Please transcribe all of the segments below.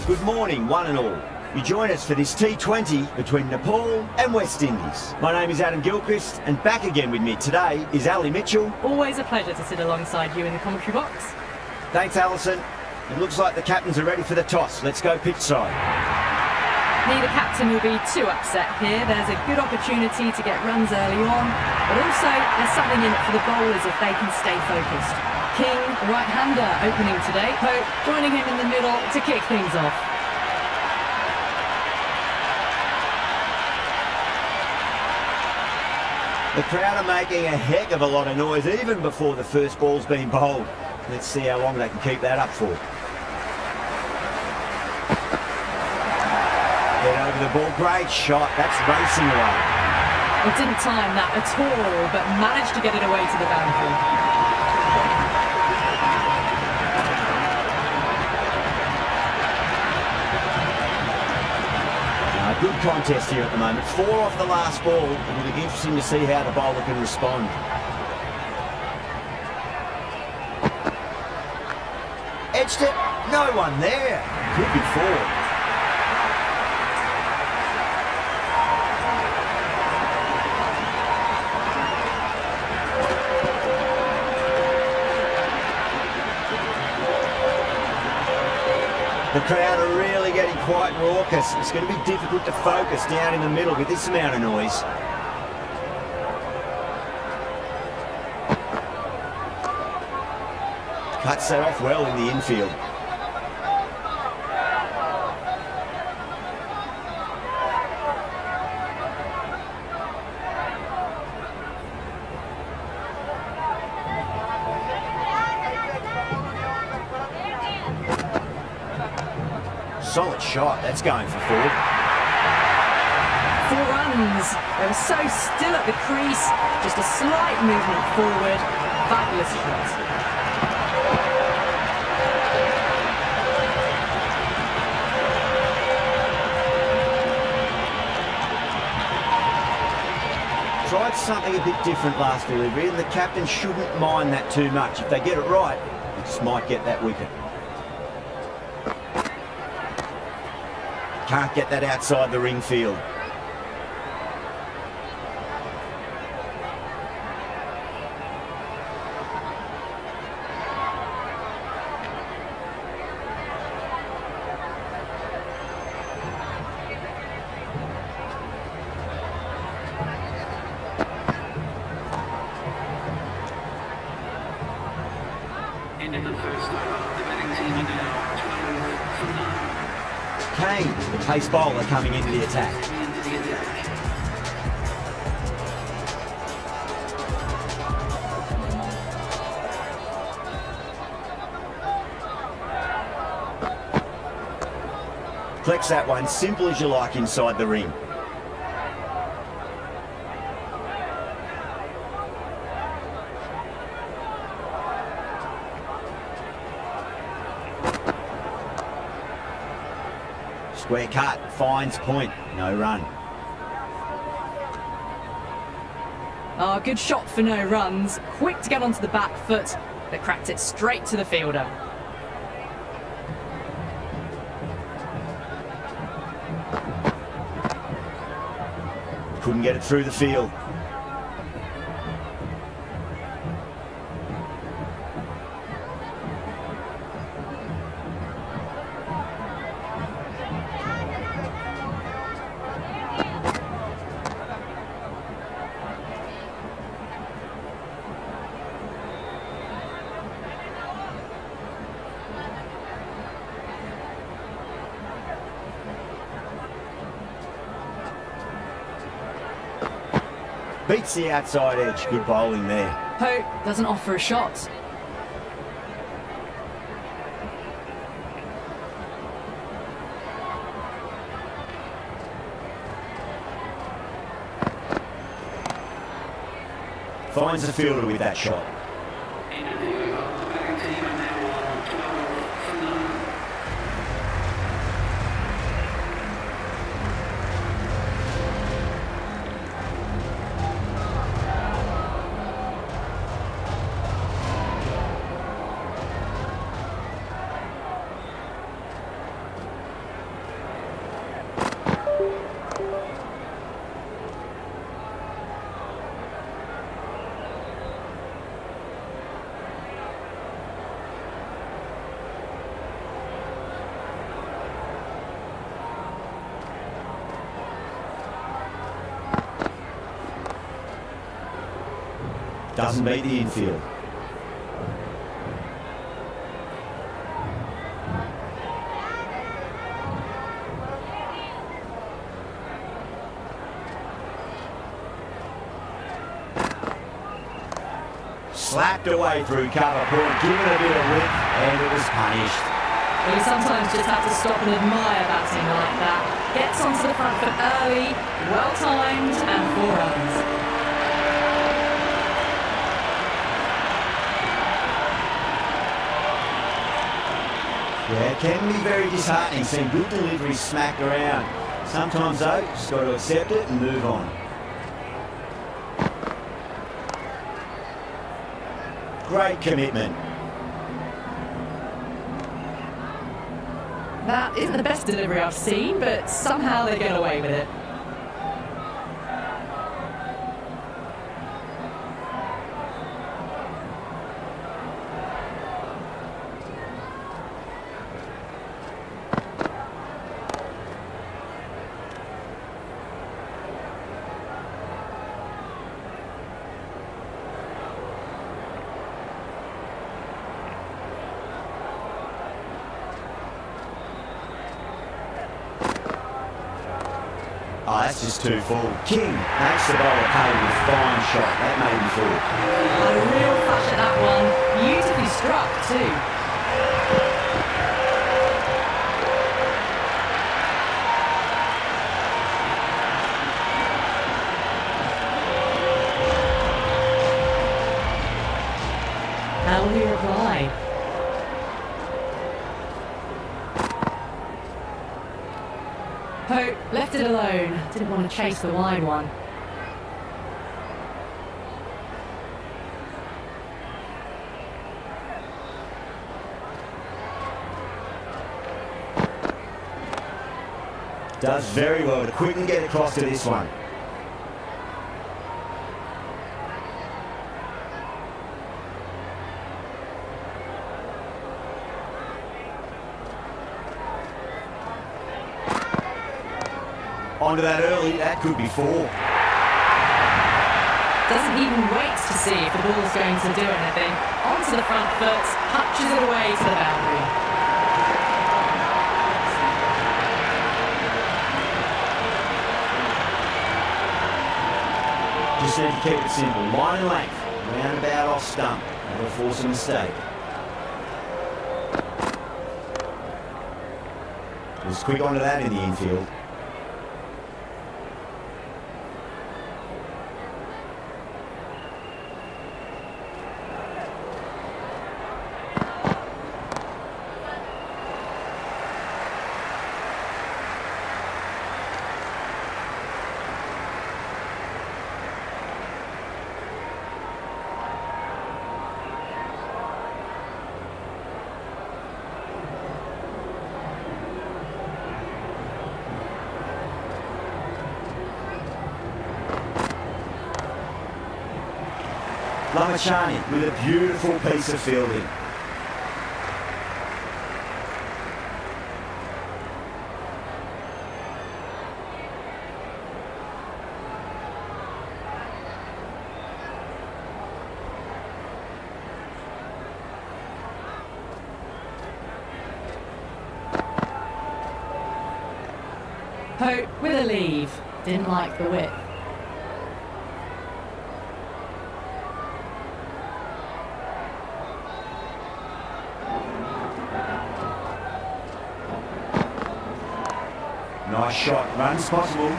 Good morning, one and all. You join us for this T20 between Nepal and West Indies. My name is Adam Gilchrist, and back again with me today is Ali Mitchell. Always a pleasure to sit alongside you in the commentary box. Thanks, Alison. It looks like the captains are ready for the toss. Let's go pitch side. Neither captain will be too upset here. There's a good opportunity to get runs early on, but also there's something in it for the bowlers if they can stay focused. King, the right-hander, opening today. Pope joining him in the middle to kick things off. The crowd are making a heck of a lot of noise even before the first ball's been bowled. Let's see how long they can keep that up for. Get over the ball, great shot, that's racing away. He didn't time that at all, but managed to get it away to the boundary. Good contest here at the moment. 4 off the last ball. It'll be interesting to see how the bowler can respond. Edged it. No one there. Could be 4. The crowd are really getting quite raucous. It's going to be difficult to focus down in the middle with this amount of noise. Cuts that off well in the infield. Solid shot, that's going for 4. 4 runs. They were so still at the crease. Just a slight movement forward. Fabulous shot. Tried something a bit different last delivery, and the captain shouldn't mind that too much. If they get it right, they just might get that wicket. Can't get that outside the ring field. Ended the first over. The batting team are now 12 for 9. Kane, the pace bowler, coming into the attack. Flex that one, simple as you like inside the ring. Square cut, finds point, no run. Oh, good shot for no runs. Quick to get onto the back foot, but cracked it straight to the fielder. Couldn't get it through the field. Beats the outside edge. Good bowling there. Pope doesn't offer a shot. Finds the fielder with that shot. Doesn't beat the infield. Slapped away through cover point, given a bit of width, and it was punished. Well, you sometimes just have to stop and admire batting like that. Gets onto the front foot early, well timed, and 4 runs. Yeah, it can be very disheartening seeing good deliveries smacked around. Sometimes though, just got to accept it and move on. Great commitment. That isn't the best delivery I've seen, but somehow they get away with it. Oh, that's just too full. King makes the bowler pay with a fine shot. That made him fall. A real flash at that one. Beautifully struck too. How will he reply? Pope left it alone. Didn't want to chase the wide one. Does very well to quickly get across to this one. Onto that early, that could be 4. Doesn't even wait to see if the ball's going to do anything. Onto the front foot, punches it away to the boundary. Just need to keep it simple. Line and length, roundabout off stump. That'll force a mistake. Was quick onto that in the infield. Lamachani with a beautiful piece of fielding. Pope with a leave. Didn't like the width. Nice shot, runs possible. The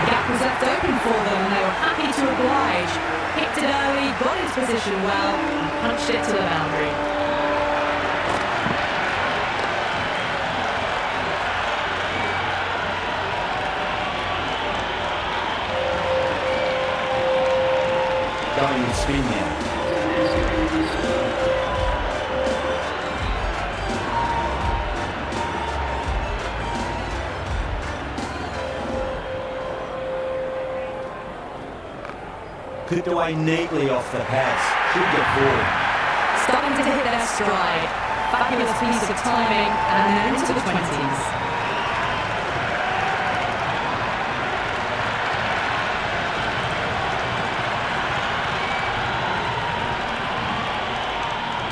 gap was left open for them and they were happy to oblige. Picked it early, got his position well, and punched it to the boundary. Going with spin now. Clipped away neatly off the pads. Should get forward. Starting to hit their stride. Fabulous piece of timing and then into the 20s.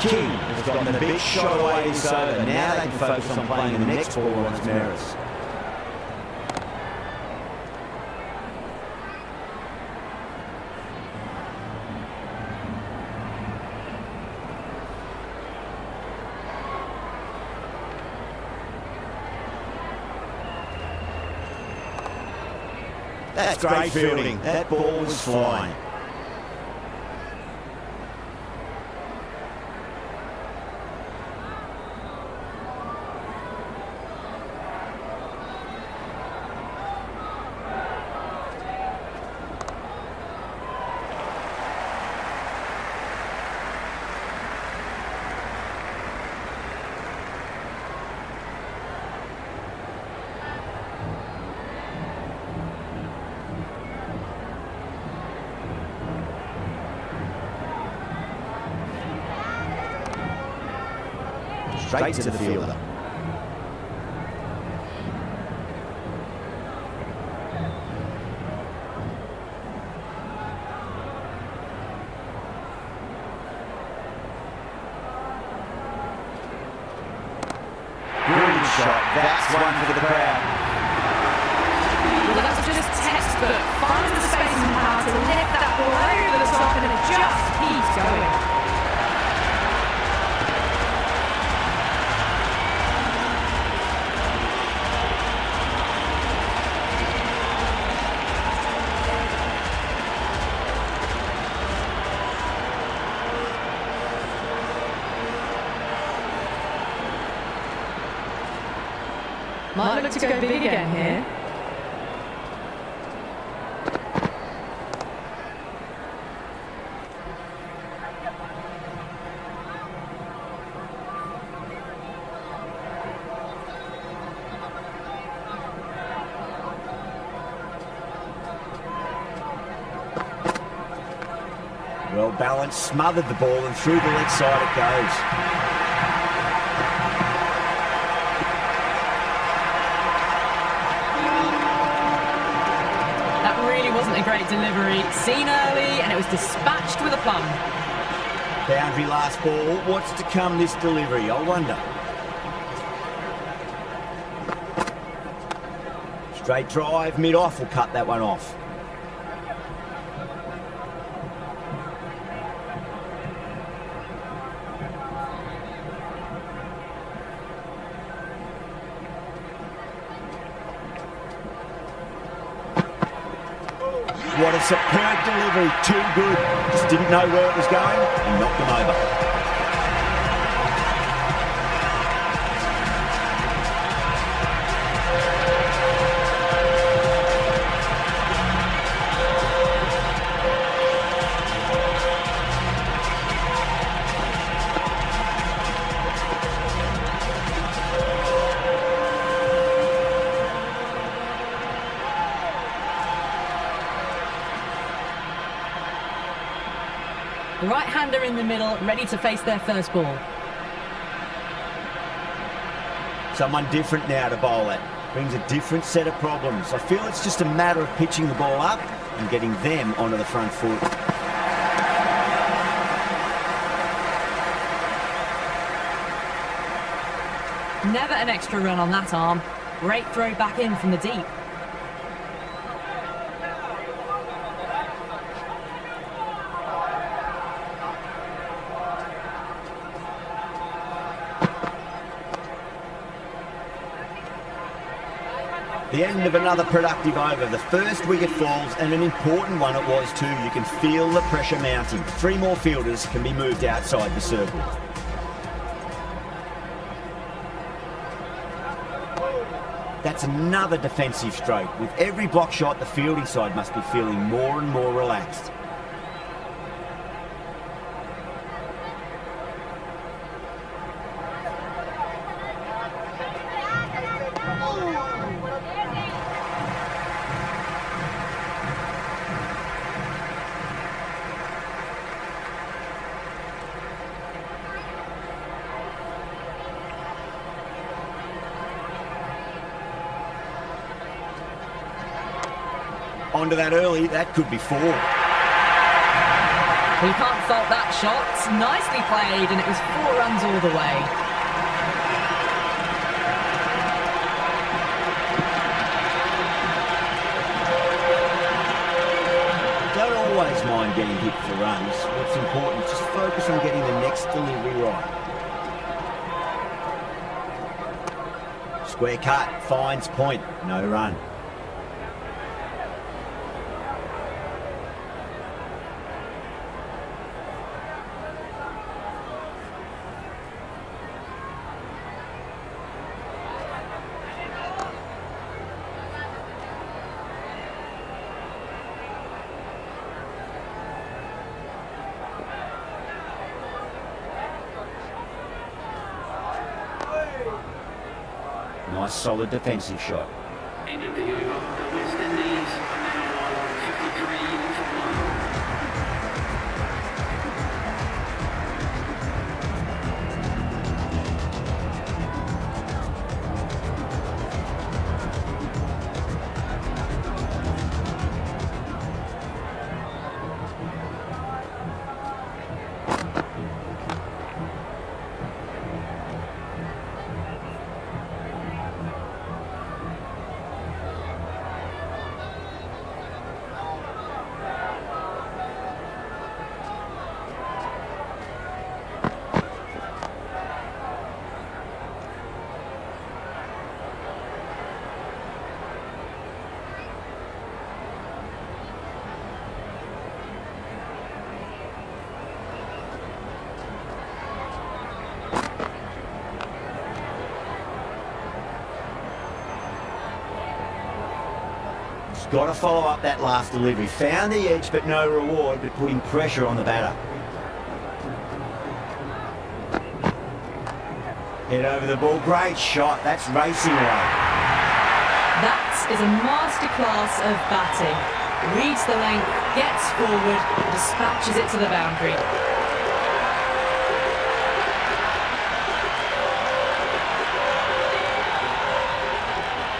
King has gotten a big shot away this over. Now they can focus on playing the next ball on its merits. That's great fielding. That ball was flying. Straight to the fielder. Brilliant shot. That's one for the crowd. Well, that's just textbook. Finds the space and power to lift that ball over the top and it just keeps going. Might look to go big again here. Well balanced, smothered the ball and through the leg side it goes. Wasn't a great delivery, seen early, and it was dispatched with a plum. Boundary last ball. What's to come this delivery? I wonder. Straight drive, mid-off will cut that one off. What a superb delivery, too good. Just didn't know where it was going and knocked them over. The right-hander in the middle, ready to face their first ball. Someone different now to bowl at. Brings a different set of problems. I feel it's just a matter of pitching the ball up and getting them onto the front foot. Never an extra run on that arm. Great throw back in from the deep. The end of another productive over. The first wicket falls, and an important one it was too. You can feel the pressure mounting. 3 more fielders can be moved outside the circle. That's another defensive stroke. With every block shot, the fielding side must be feeling more and more relaxed. Onto that early, that could be 4. Well, you can't fault that shot. Nicely played, and it was 4 runs all the way. Don't always mind getting hit for runs. What's important is just focus on getting the next delivery right. Square cut, finds point, no run. Nice solid defensive shot. End of the over. The West Indies are now on 53 for 1. Got to follow up that last delivery. Found the edge, but no reward, but putting pressure on the batter. Head over the ball. Great shot. That's racing away. That is a masterclass of batting. Reads the length, gets forward, dispatches it to the boundary.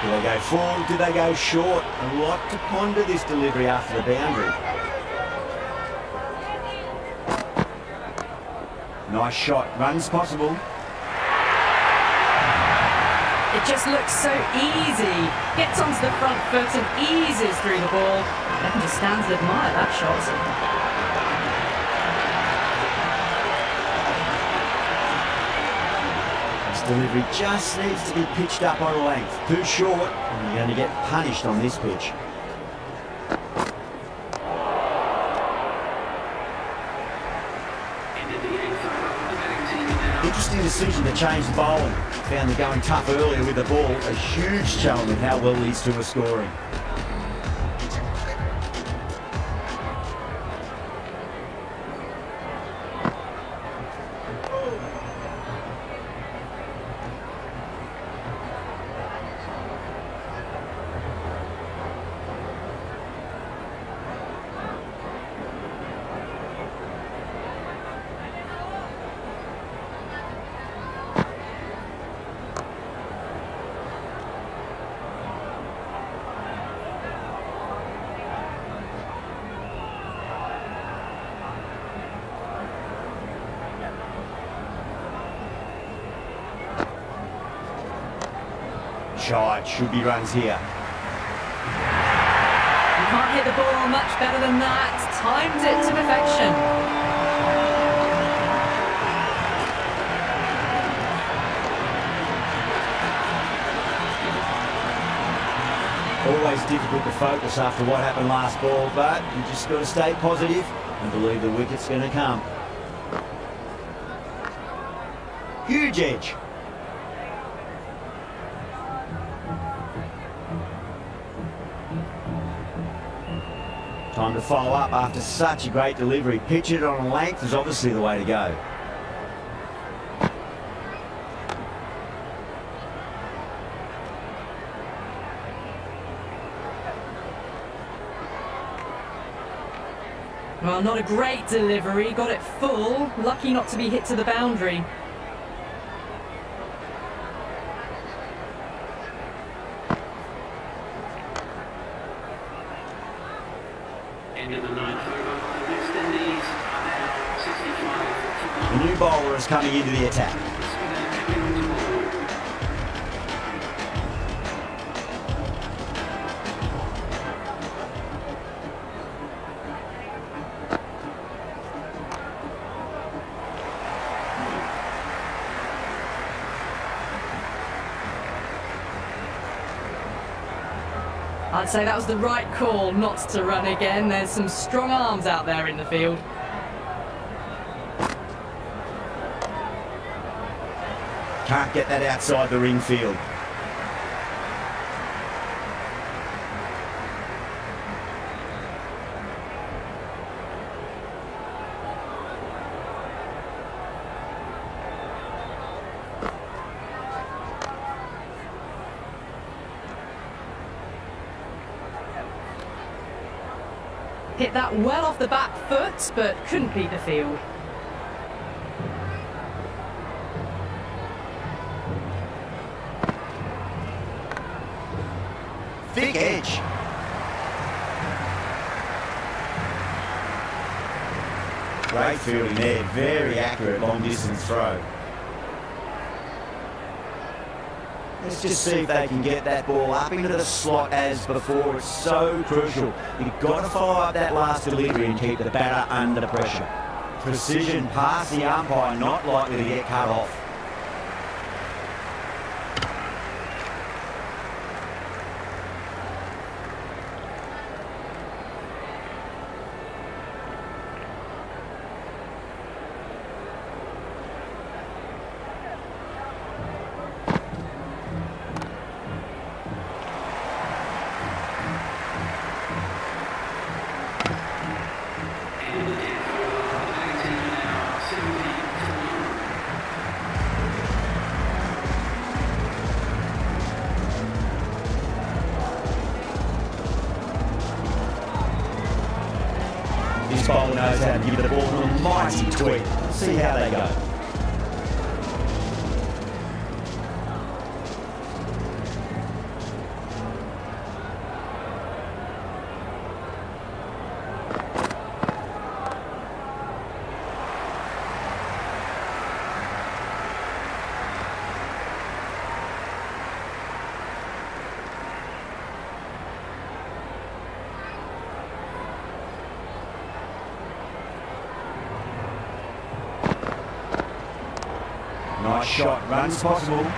Do they go forward? Do they go short? A lot to ponder this delivery after the boundary. Nice shot. Runs possible. It just looks so easy. Gets onto the front foot and eases through the ball. I can just stand to admire that shot. Delivery just needs to be pitched up on length. Too short, and you're going to get punished on this pitch. Interesting decision to change the bowling. Found they're going tough earlier with the ball. A huge challenge with how well these two are scoring. Shot, should be runs here. You can't hit the ball much better than that. Timed it to perfection. Always difficult to focus after what happened last ball, but you just got to stay positive and believe the wicket's going to come. Huge edge. Time to follow up after such a great delivery. Pitch it on length is obviously the way to go. Well, not a great delivery. Got it full. Lucky not to be hit to the boundary. End of the ninth over. The West Indies are 65 The new bowler is coming into the attack. I'd say that was the right call not to run again. There's some strong arms out there in the field. Can't get that outside the ring field. Hit that well off the back foot, but couldn't beat the field. Thick edge. Great fielding there, very accurate long distance throw. Let's just see if they can get that ball up into the slot as before. It's so crucial. You've got to follow up that last delivery and keep the batter under pressure. Precision past the umpire, not likely to get cut off. This bowler knows how to give the ball an almighty tweak. Let's see how they go. Nice shot, runs possible. Pope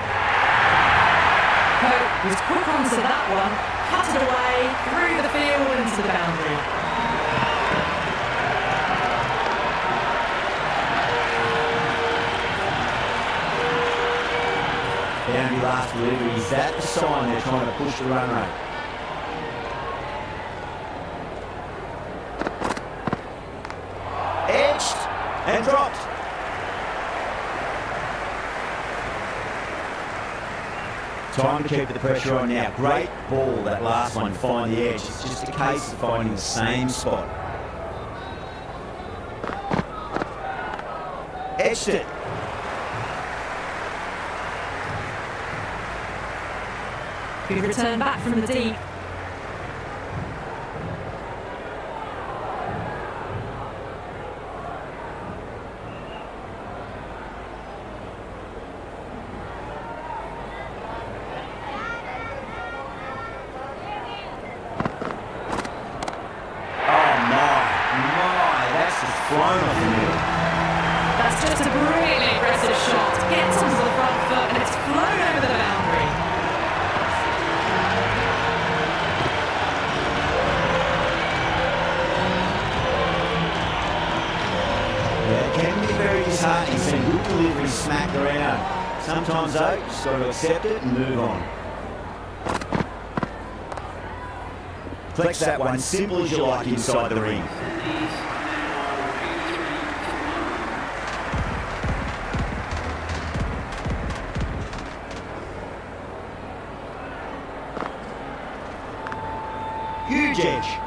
was quick onto that one, cut it away, through the field into the boundary. Boundary last delivery, is that the sign they're trying to push the run rate? Edged and dropped. Time to keep the pressure on now. Great ball, that last one, find the edge. It's just a case of finding the same spot. Edged it. Good return back from the deep. Flown off the middle. That's just a really aggressive shot. Gets onto the front foot and it's flown over the boundary. Yeah, it can be very disheartening seeing good delivery smacked around. Sometimes though, you just got to accept it and move on. Flex that one simple as you like inside the ring. Huge edge.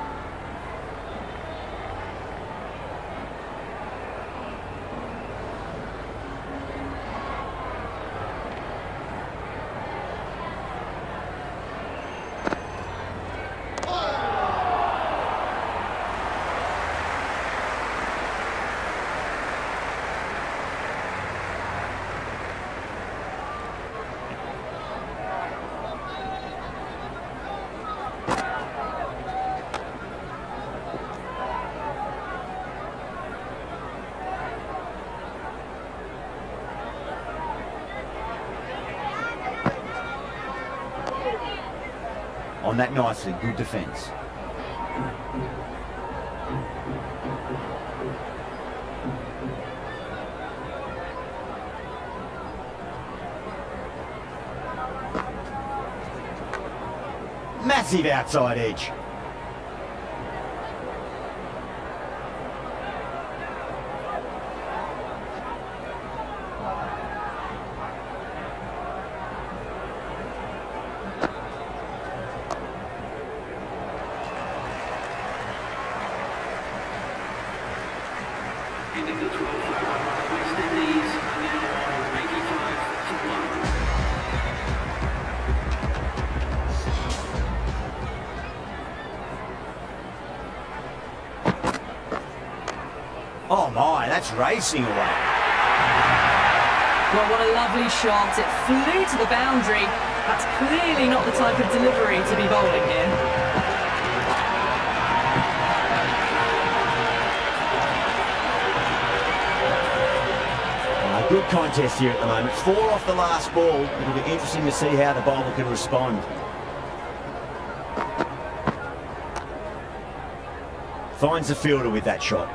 on that nicely. Good defence. Massive outside edge. Ending the 12th over, West Indies are now on 85 for 1. Oh my, that's racing away. Well, what a lovely shot. It flew to the boundary. That's clearly not the type of delivery to be bowling here. Good contest here at the moment. 4 off the last ball. It'll be interesting to see how the bowler can respond. Finds the fielder with that shot.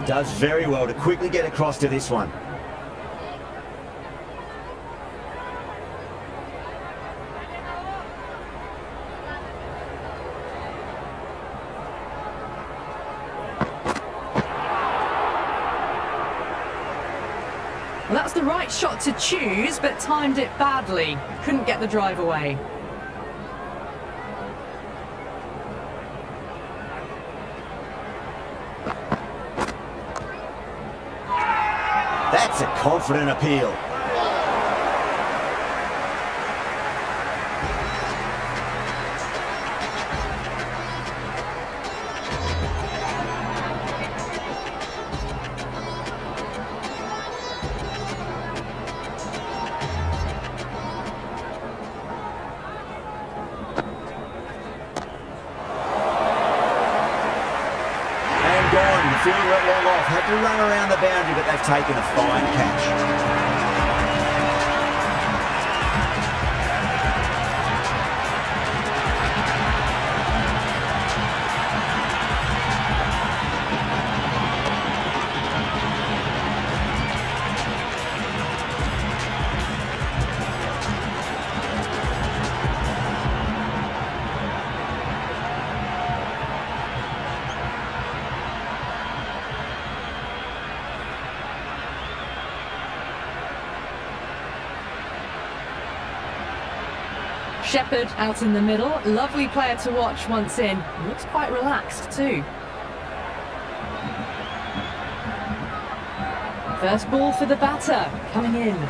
Does very well to quickly get across to this one. Well, that's the right shot to choose, but timed it badly. Couldn't get the drive away. That's a confident appeal. The fielder at long off had to run around the boundary, but they've taken a fine catch. Shepherd out in the middle. Lovely player to watch once in. Looks quite relaxed too. First ball for the batter, coming in.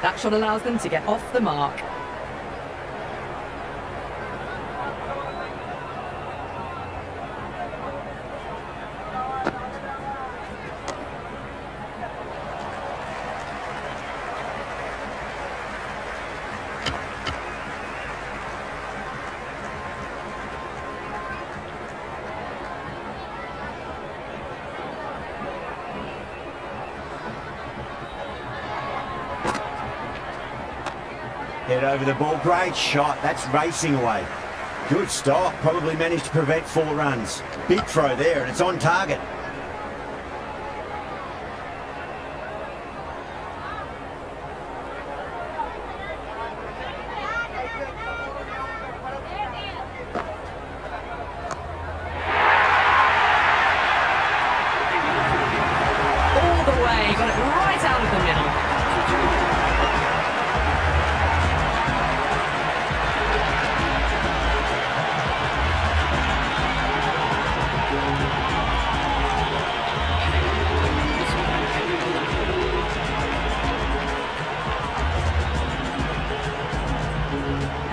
That shot allows them to get off the mark. Head over the ball, great shot, that's racing away. Good stop, probably managed to prevent 4 runs. Big throw there and it's on target.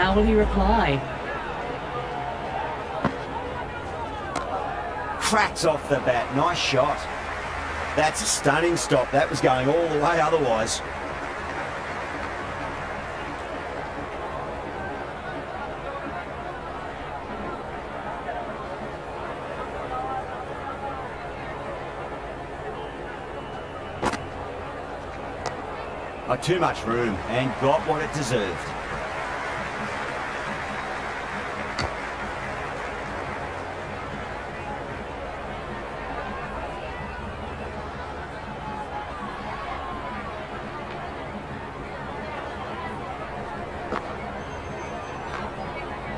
How will he reply? Cracks off the bat. Nice shot. That's a stunning stop. That was going all the way otherwise. Not too much room and got what it deserved.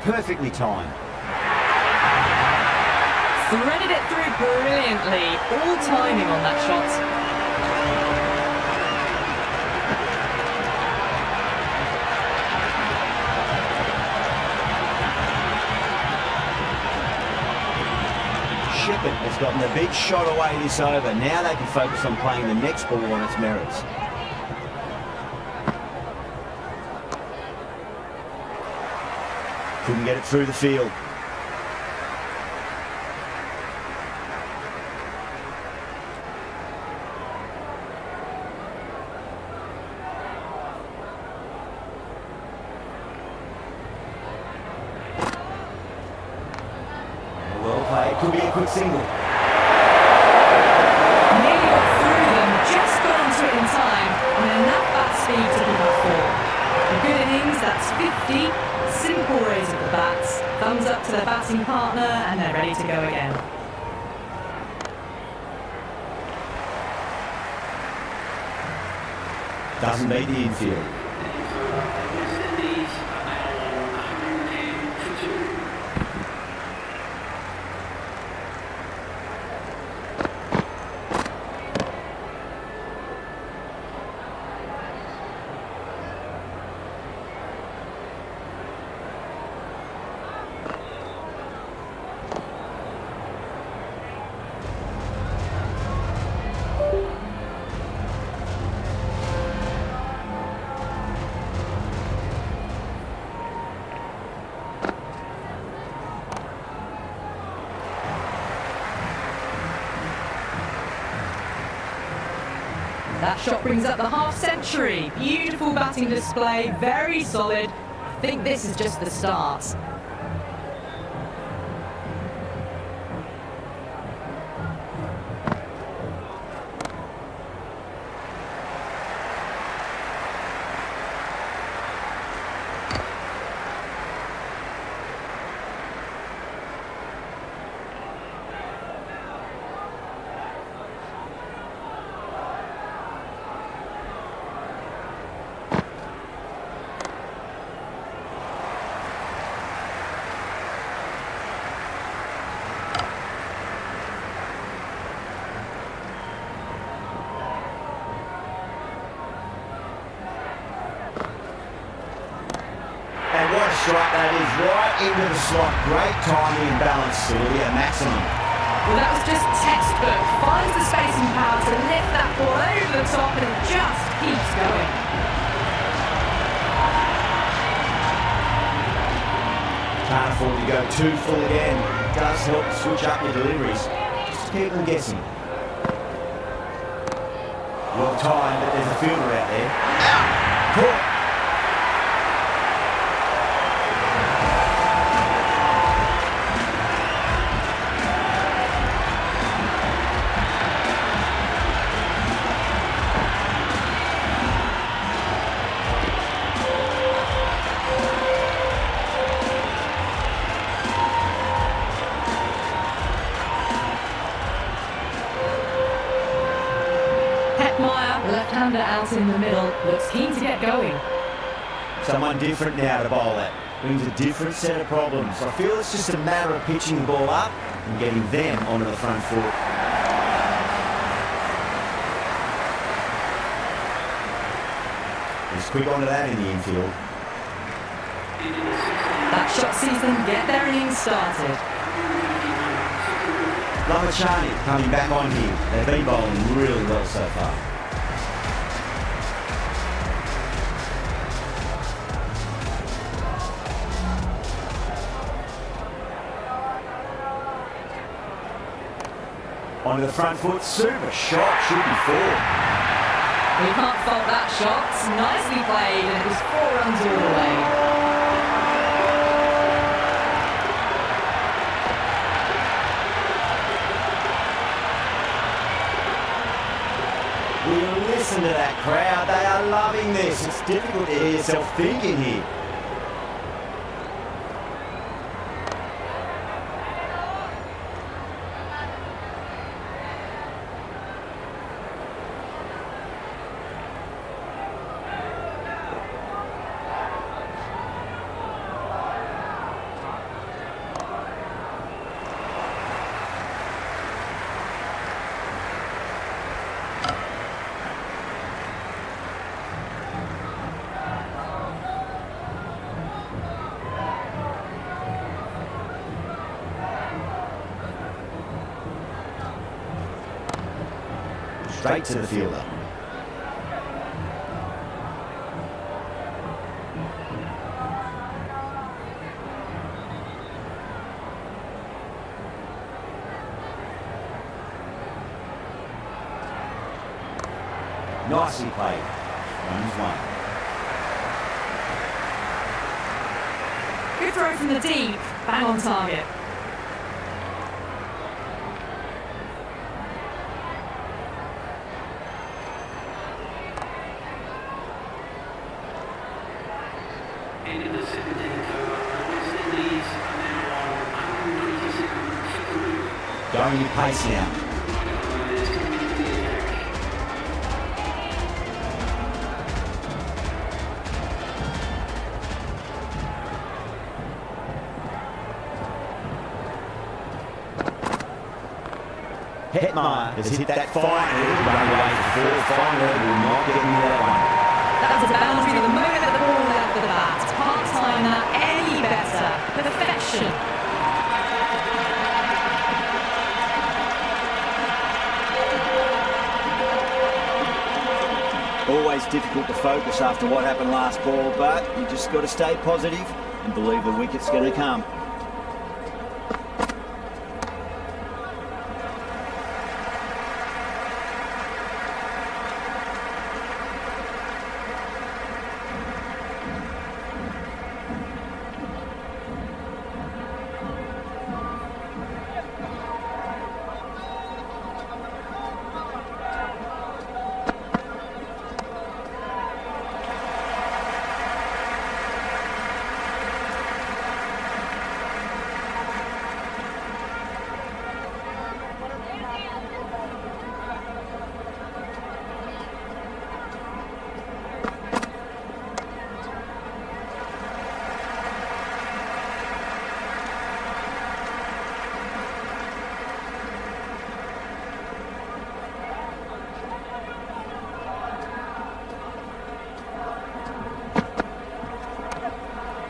Perfectly timed. Threaded it through brilliantly. All timing on that shot. Shippen has gotten the big shot away this over. Now they can focus on playing the next ball on its merits. Couldn't get it through the field. Well played. Could be a quick single. Nearly got through them, just got onto it in time, and enough bat speed to pick up 4. A good innings, that's 50. Simple raise of the bats, thumbs up to their batting partner, and they're ready to go again. Doesn't beat the infield. West Indies are now on 110 for 2. That shot brings up the half century. Beautiful batting display, very solid. I think this is just the start. What a strike that is, right into the slot. Great timing and balance, Sylvia, maximum. Well, that was just textbook. Finds the space and power to lift that ball over the top, and it just keeps going. Can't afford to go too full again. It does help to switch up your deliveries. Just to keep them guessing. Well timed, but there's a fielder out there. Caught. Left-hander out in the middle, looks keen to get going. Someone different now to bowl at. Brings a different set of problems. I feel it's just a matter of pitching the ball up and getting them onto the front foot. He's quick onto that in the infield. That shot sees them get their innings started. Lamachani coming back on here. They've been bowling really well so far. Onto the front foot, super shot, should be 4. We can't fault that shot. Nicely played, and it was 4 runs all the way. Listen to that crowd, they are loving this. It's difficult to hear yourself thinking here. Straight to the fielder. Nicely played. Runs 1. Good throw from the deep. Bang on target. In the 17th over, the West Indies are now on 127. Going in pace now. Hetmeyer has hit that fine run away for 4. Finer will not get into that one. That was a boundary the moment that the ball left the bat. Can't time that any better. Perfection. Always difficult to focus after what happened last ball, but you just got to stay positive and believe the wicket's going to come.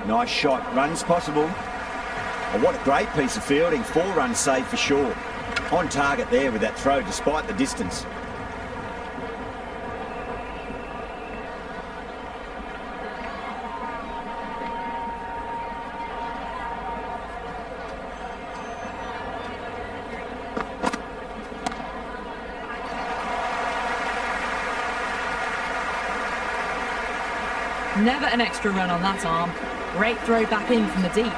Nice shot, runs possible. Oh, what a great piece of fielding, 4 runs saved for sure. On target there with that throw despite the distance. Never an extra run on that arm. Great throw back in from the deep.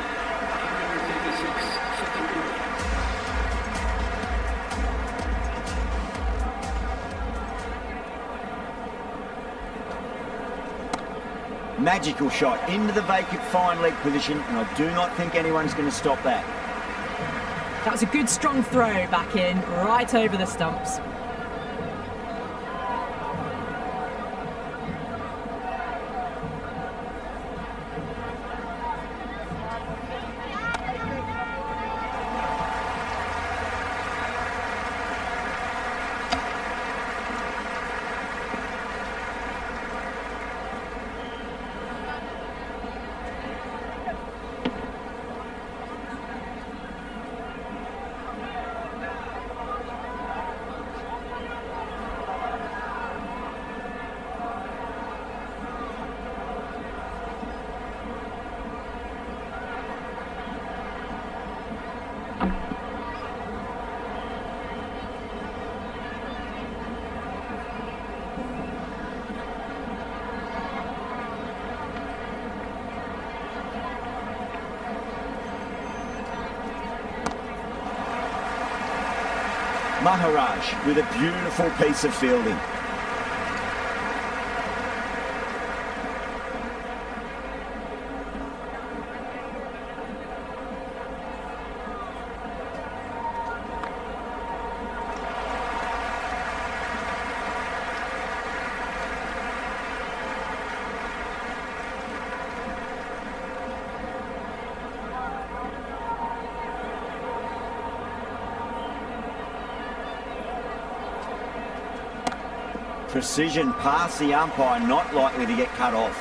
Magical shot into the vacant fine leg position, and I do not think anyone's going to stop that. That was a good strong throw back in, right over the stumps. Maharaj with a beautiful piece of fielding. Precision past the umpire, not likely to get cut off.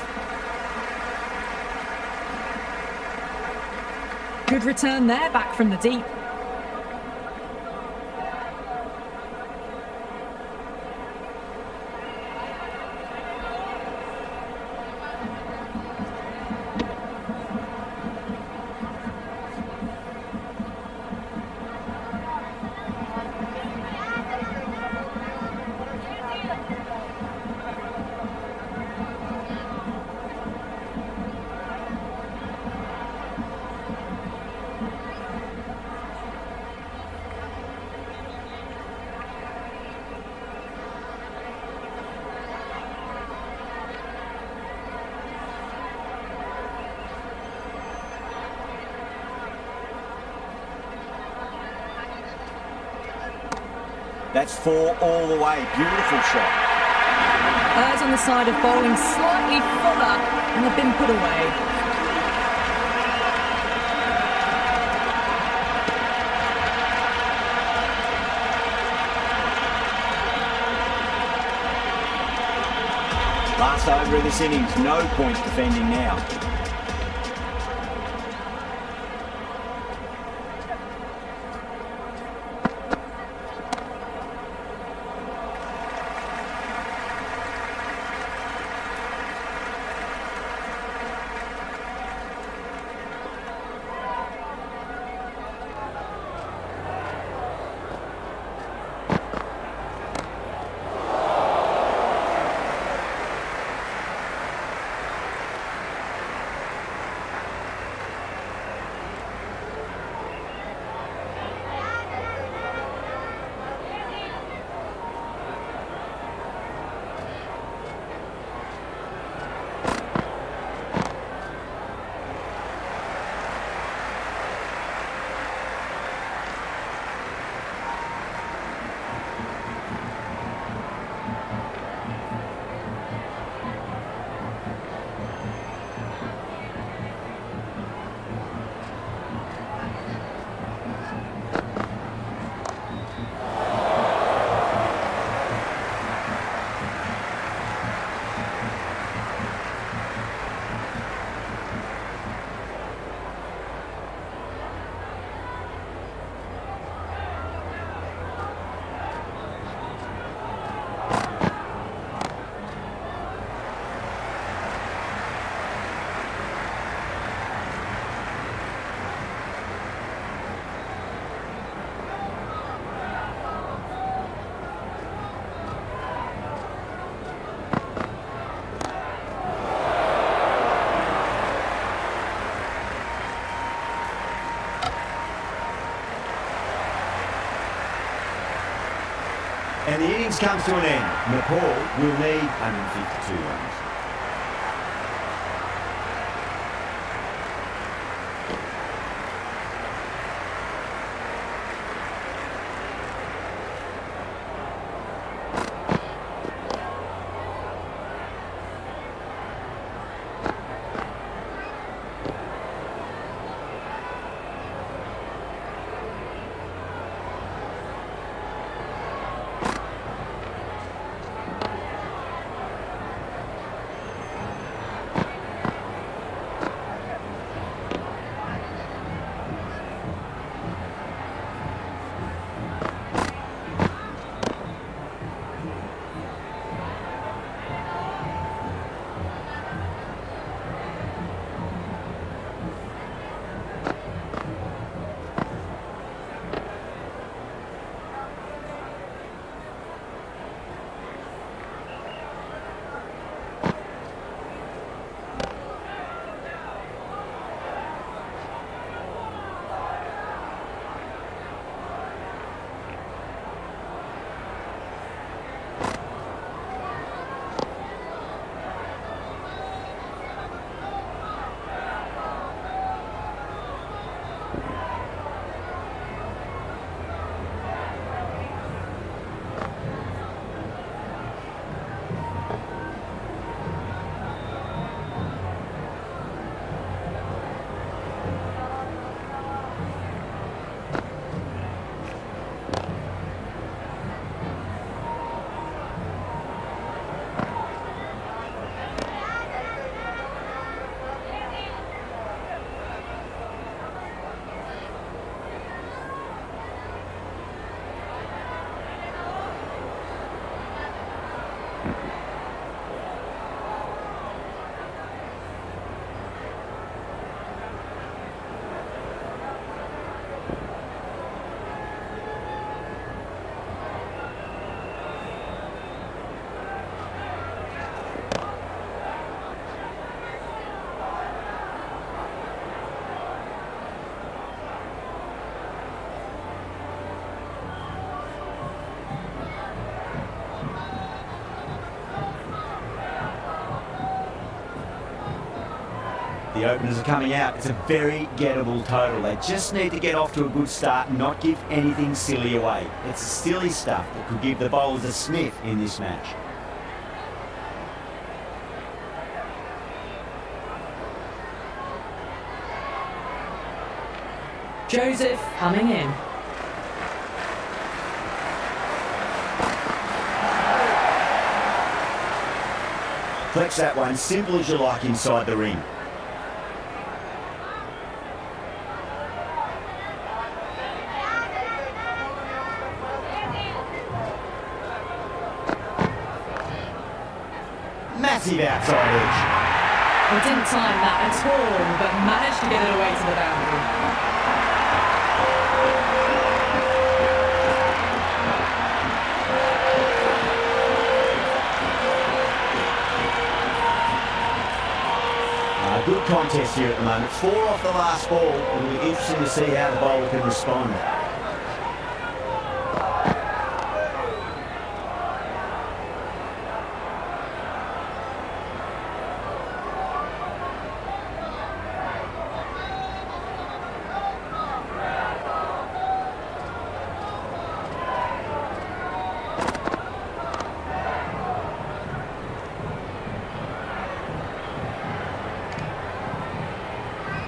Good return there, back from the deep. That's 4 all the way. Beautiful shot. Errs on the side of bowling slightly fuller and have been put away. Last over of this innings, no point defending now. And the innings comes to an end. Nepal will need 152 runs. The openers are coming out. It's a very gettable total. They just need to get off to a good start and not give anything silly away. It's the silly stuff that could give the bowlers a sniff in this match. Joseph coming in. Flex that one, simple as you like inside the ring. Massive outside edge. Well, didn't time that at all, but managed to get it away to the boundary. Good contest here at the moment. 4 off the last ball. It'll be interesting to see how the bowler can respond.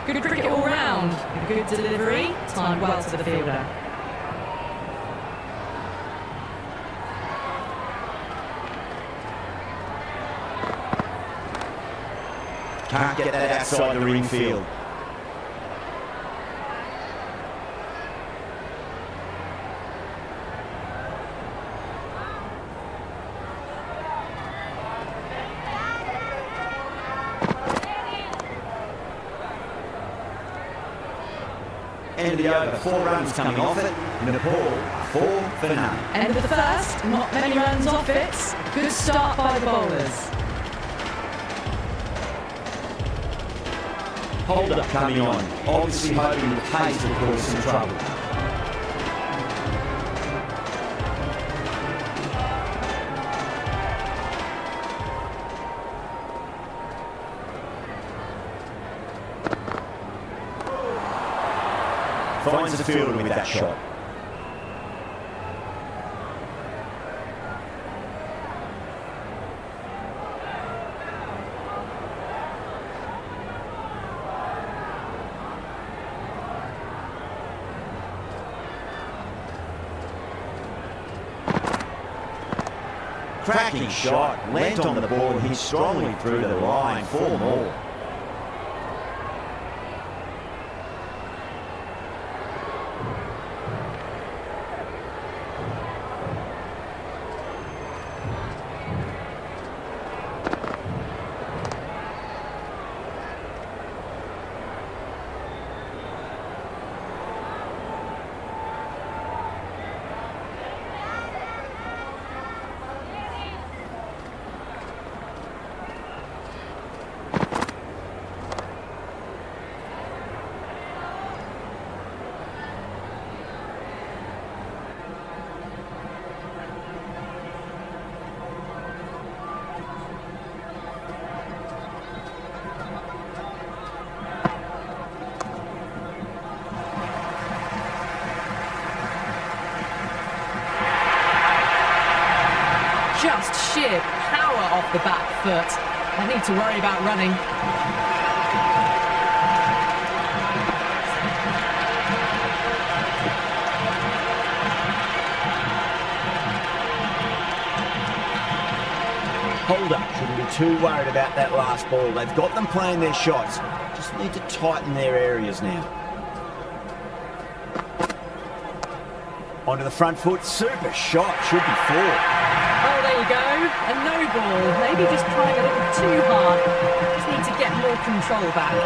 Good cricket all round. Good delivery, timed well to the fielder. Can't get that outside the ring field. End of the over, 4 runs coming off it. Nepal, 4 for none. End of the first, not many runs off it. Good start by the bowlers. Hold up coming on, obviously hoping the pace will cause some trouble. Finds the fielder with that shot. Cracking shot, lent on the ball, he's strongly through the line, 4 more. Just sheer power off the back foot. I need to worry about running. Hold up, shouldn't be too worried about that last ball. They've got them playing their shots. Just need to tighten their areas now. Onto the front foot, super shot, should be 4. Oh, there you go. A no ball. Maybe just trying a little too hard. Just need to get more control back.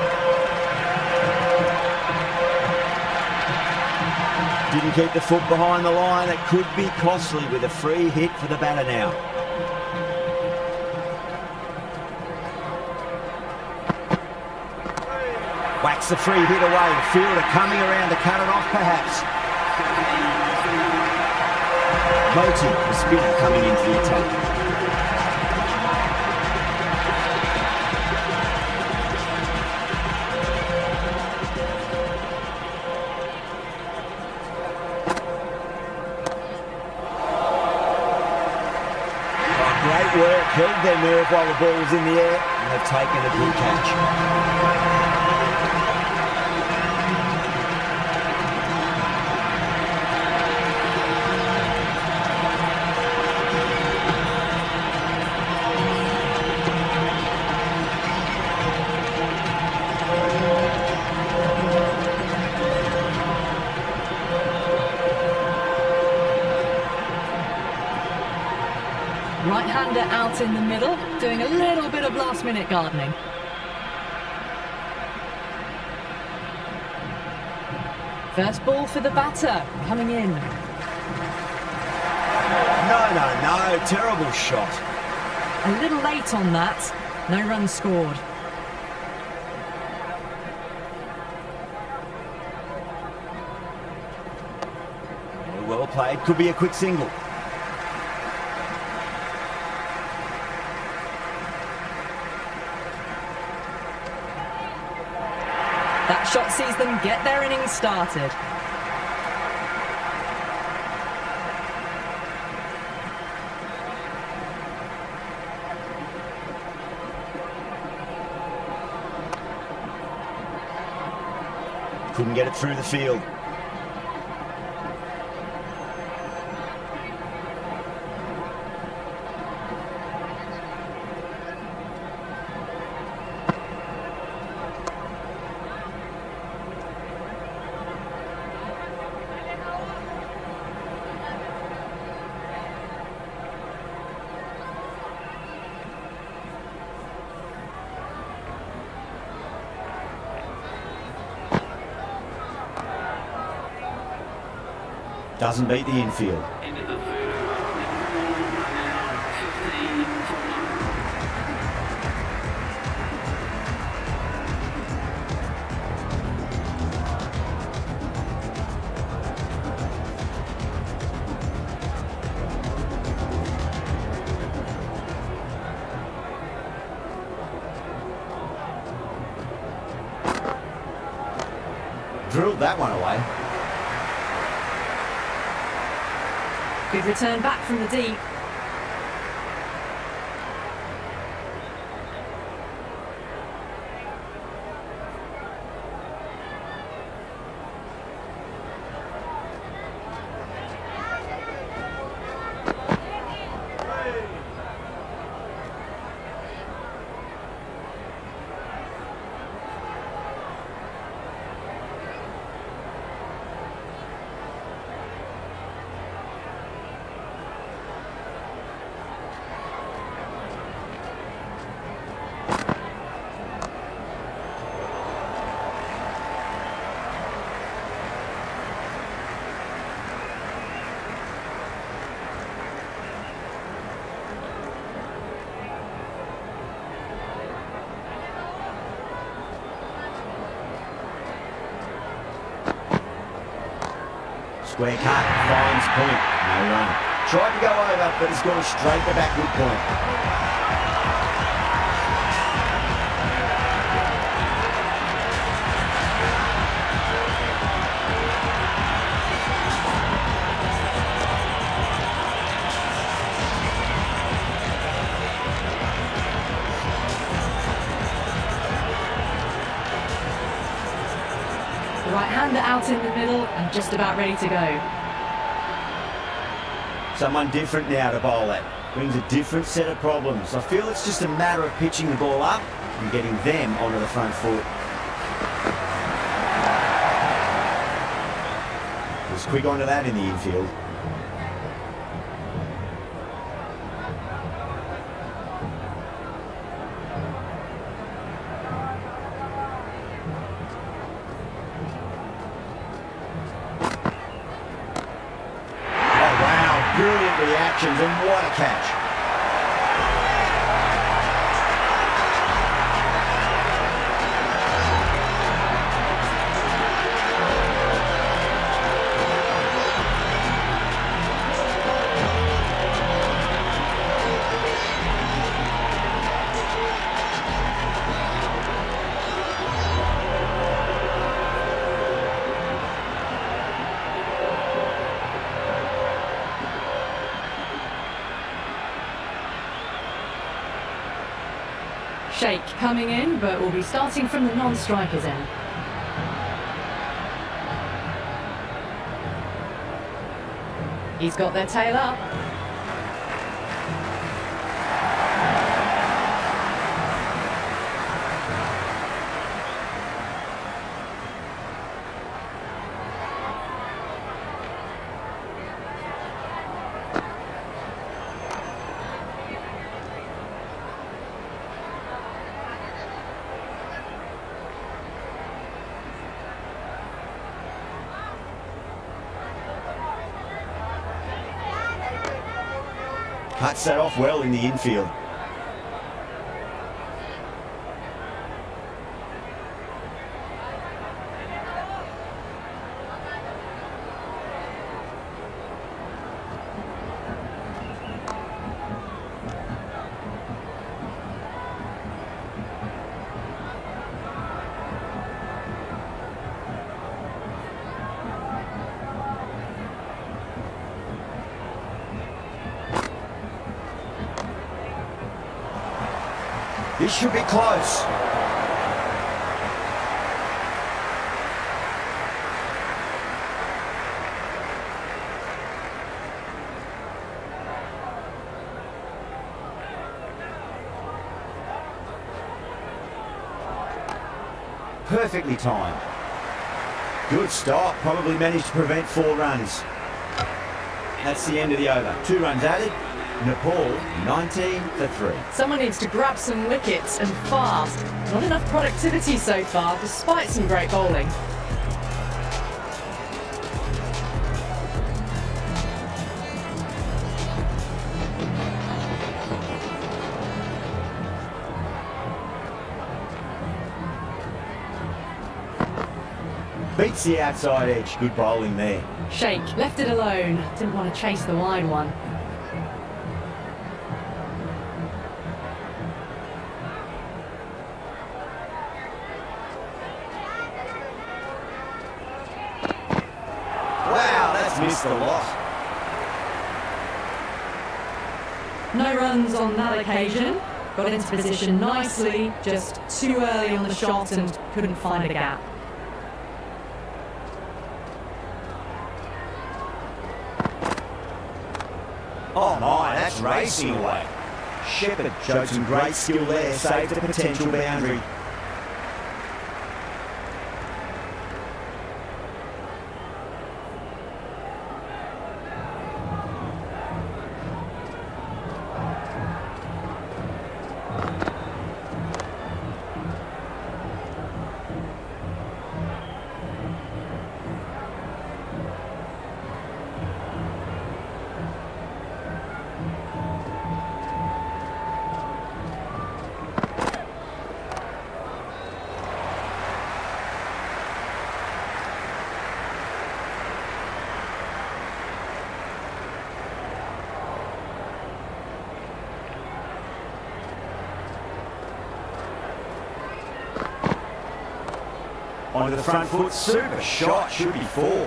Didn't keep the foot behind the line. It could be costly with a free hit for the batter now. Whacks the free hit away. The fielder coming around to cut it off perhaps. Moti, the spinner, coming into the attack. Great work, held their nerve while the ball was in the air, and they've taken a good catch. Right-hander out in the middle, doing a little bit of last-minute gardening. First ball for the batter, coming in. No, terrible shot. A little late on that, no runs scored. Well played, could be a quick single. That shot sees them get their innings started. Couldn't get it through the field. Doesn't beat the infield. Into the third over, and now 15 for none. Drilled that one away. Good return back from the deep. Square cut, finds point, no run. Tried to go over, but it's gone straight to backward point. The right-hander out in the middle and just about ready to go. Someone different now to bowl at. Brings a different set of problems. I feel it's just a matter of pitching the ball up and getting them onto the front foot. Was quick onto that in the infield. Brilliant reactions, and what a catch. Sheikh coming in, but will be starting from the non-striker's end. He's got their tail up. Cuts that off well in the infield. This should be close. Perfectly timed. Good stop. Probably managed to prevent 4 runs. That's the end of the over. 2 runs added. Nepal 19 for 3. Someone needs to grab some wickets and fast. Not enough productivity so far, despite some great bowling. Beats the outside edge. Good bowling there. Sheikh left it alone. Didn't want to chase the wide one. Missed a lot. No runs on that occasion. Got into position nicely, just too early on the shot and couldn't find a gap. Oh my, that's racing away. Shepherd showed some great skill there, saved a potential boundary. Onto the front foot, super shot, should be 4. Well,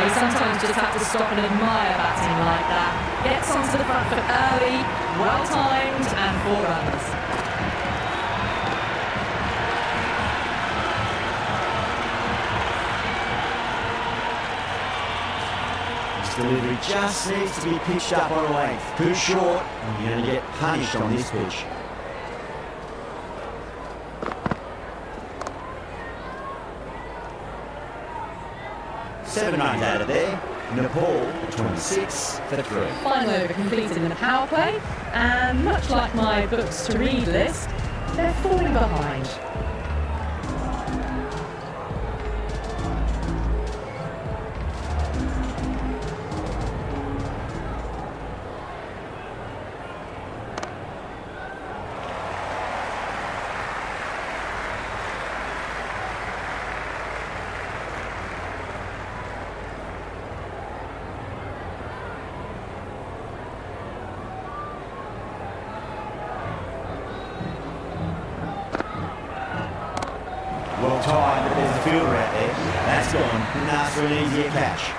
you sometimes just have to stop and admire batting like that. Gets onto the front foot early, well timed, and 4 runs. This delivery just needs to be pitched up on a length. Too short, and you're going to get punished on this pitch. Seven runs out of there. Nepal 26 for 3. Final over completed in the power play, and much like my books to read list, they're falling behind. Well timed, but there's a fielder out there. That's gone. Couldn't ask for an easier catch.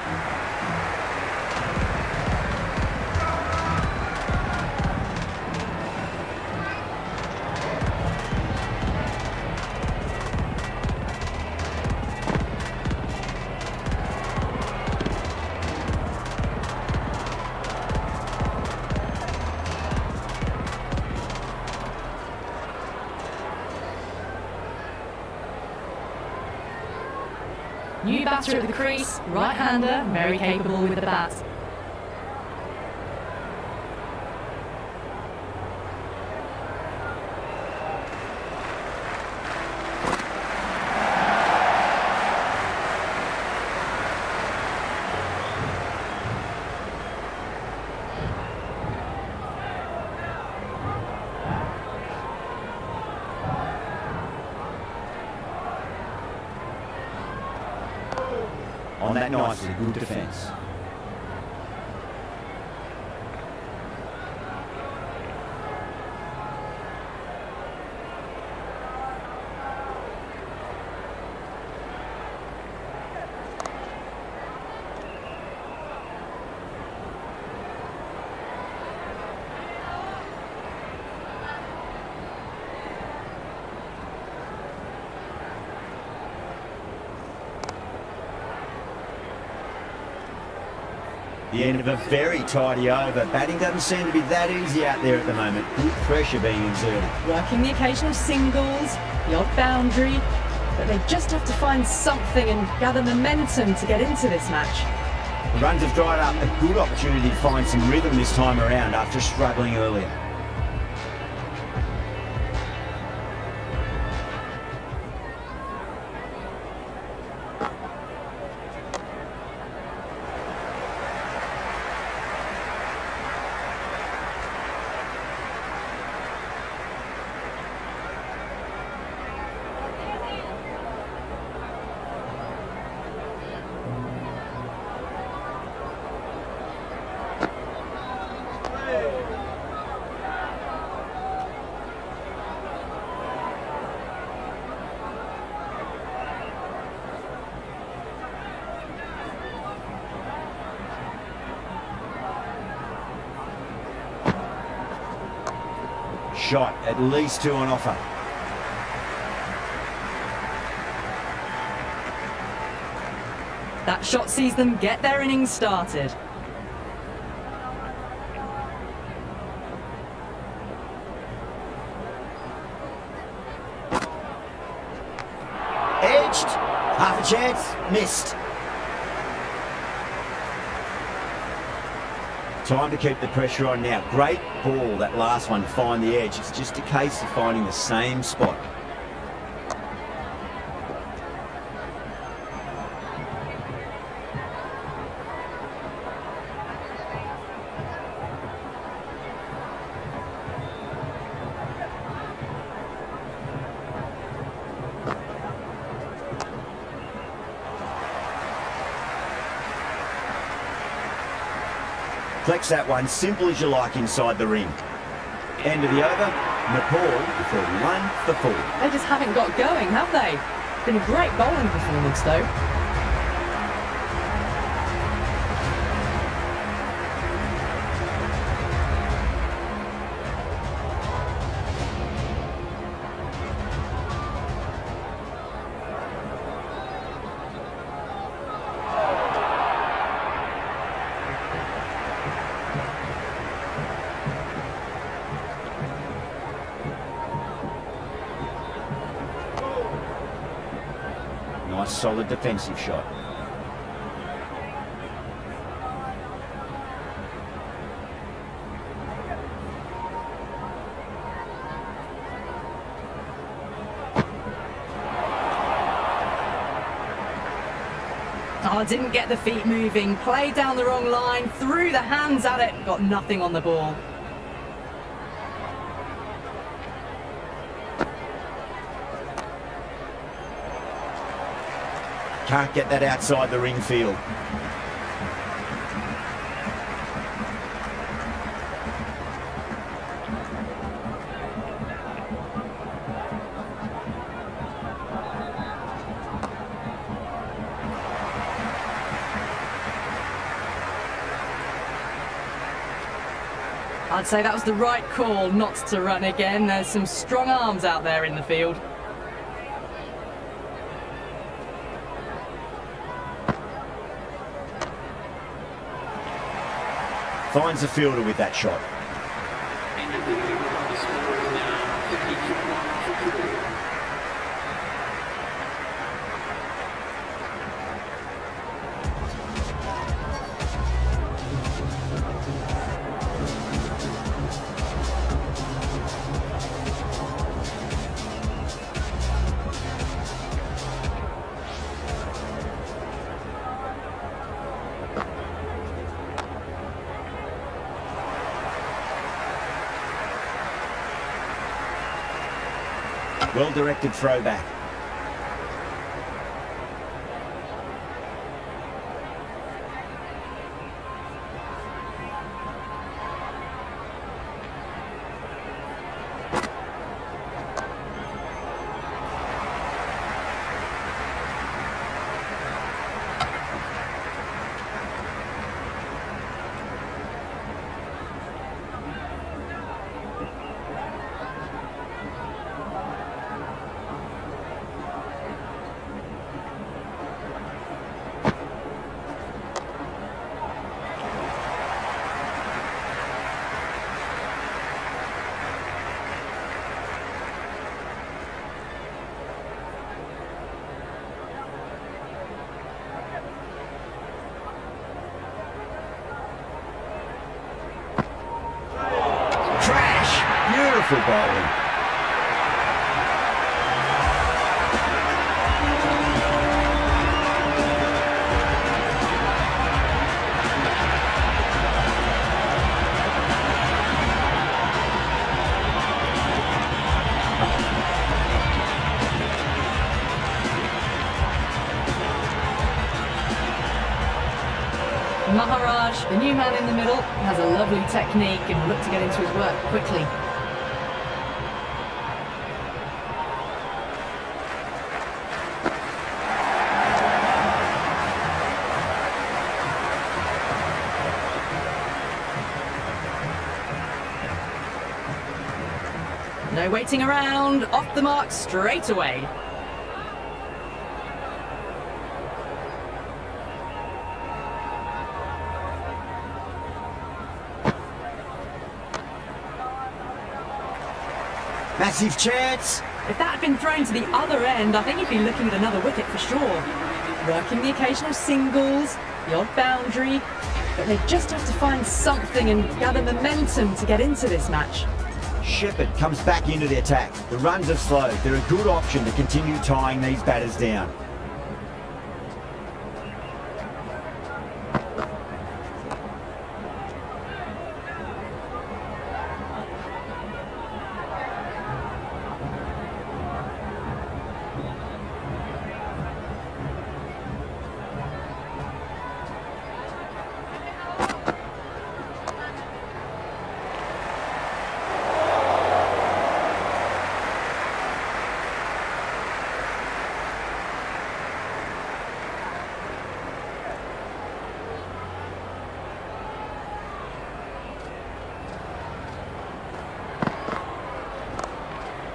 batter at the crease, right-hander, very capable with the bat. On that nicely, good defence. The end of a very tidy over. Batting doesn't seem to be that easy out there at the moment. Good pressure being exerted. Working the occasional singles, the odd boundary, but they just have to find something and gather momentum to get into this match. The runs have dried up. A good opportunity to find some rhythm this time around after struggling earlier. Shot, at least two on offer. That shot sees them get their innings started. Edged, half a chance, missed. Time to keep the pressure on now. Great ball, that last one, to find the edge. It's just a case of finding the same spot. Flex that one, simple as you like inside the ring. End of the over, Nepal for 1 for 4. They just haven't got going, have they? Been a great bowling performance though. Nice solid defensive shot. Oh, didn't get the feet moving, played down the wrong line, threw the hands at it, got nothing on the ball. Can't get that outside the ring field. I'd say that was the right call not to run again. There's some strong arms out there in the field. Finds the fielder with that shot. Well-directed throwback. Beautiful bowling. Maharaj, the new man in the middle, has a lovely technique and will look to get into his work quickly. No waiting around, off the mark straight away. Massive chance. If that had been thrown to the other end, I think he'd be looking at another wicket for sure. Working the occasional singles, the odd boundary, but they just have to find something and gather momentum to get into this match. Shepherd comes back into the attack. The runs have slowed. They're a good option to continue tying these batters down.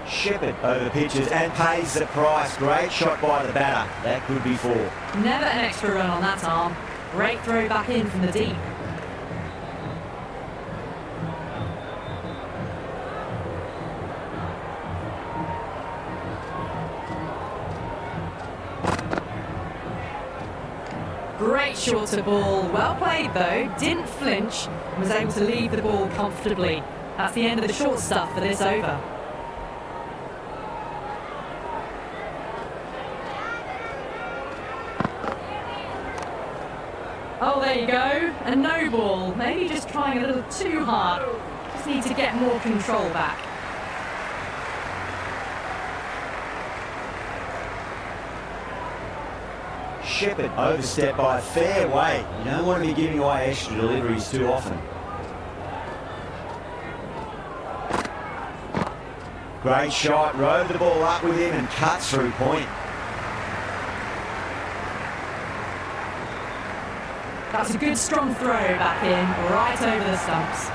Shepherd over pitches and pays the price. Great shot by the batter. That could be 4. Never an extra run on that arm. Great throw back in from the deep. Great shorter ball. Well played though. Didn't flinch and was able to leave the ball comfortably. That's the end of the short stuff for this over. Oh, there you go. A no ball. Maybe just trying a little too hard. Just need to get more control back. Shepherd overstepped by a fair way. You don't want to be giving away extra deliveries too often. Great shot. Rode the ball up with him and cut through point. That's a good strong throw back in, right over the stumps.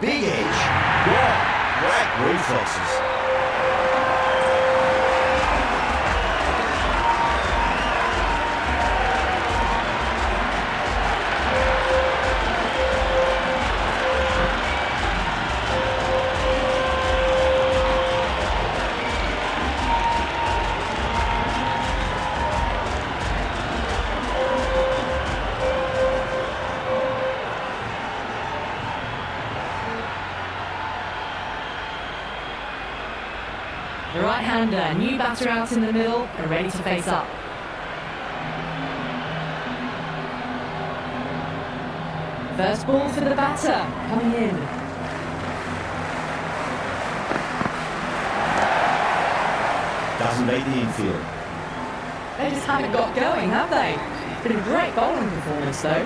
Big edge. Wow, great reflexes. The right-hander, new batter out in the middle and ready to face up. First ball for the batter, coming in. Doesn't beat the infield. They just haven't got going, have they? Been a great bowling performance, though.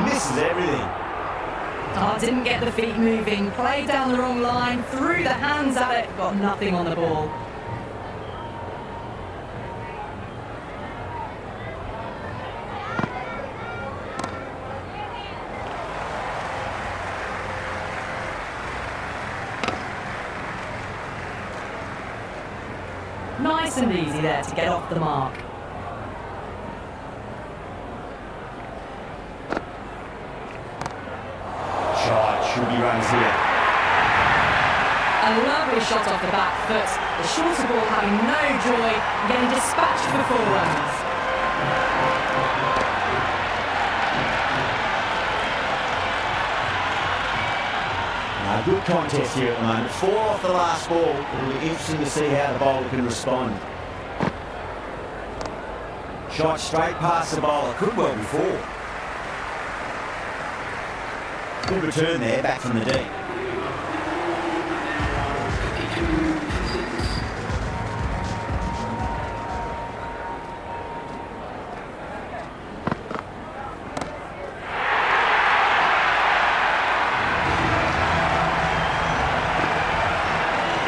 Misses everything. Oh, didn't get the feet moving, played down the wrong line, threw the hands at it, got nothing on the ball. Nice and easy there to get off the mark. Should be runs here. A lovely shot off the back foot. The shorter ball having no joy, getting dispatched for 4 runs. Good contest here at the moment. 4 off the last ball. It'll be interesting to see how the bowler can respond. Shot straight past the bowler. Could well be 4. Good return there, back from the deep.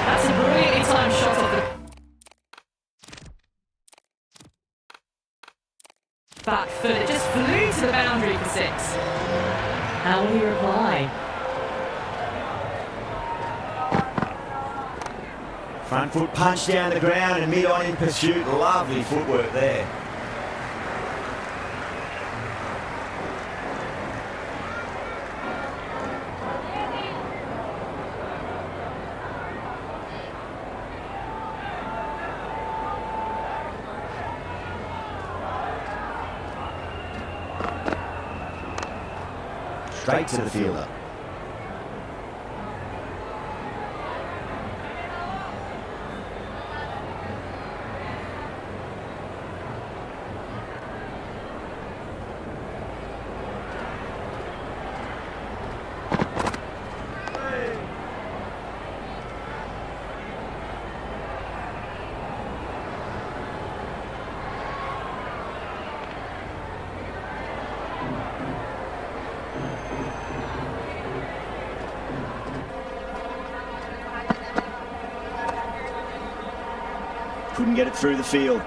That's a brilliantly timed shot off the back foot. It just flew to the boundary for 6. How will he reply? Front foot punch down the ground and mid-on in pursuit. Lovely footwork there. Straight to the fielder. Couldn't get it through the field.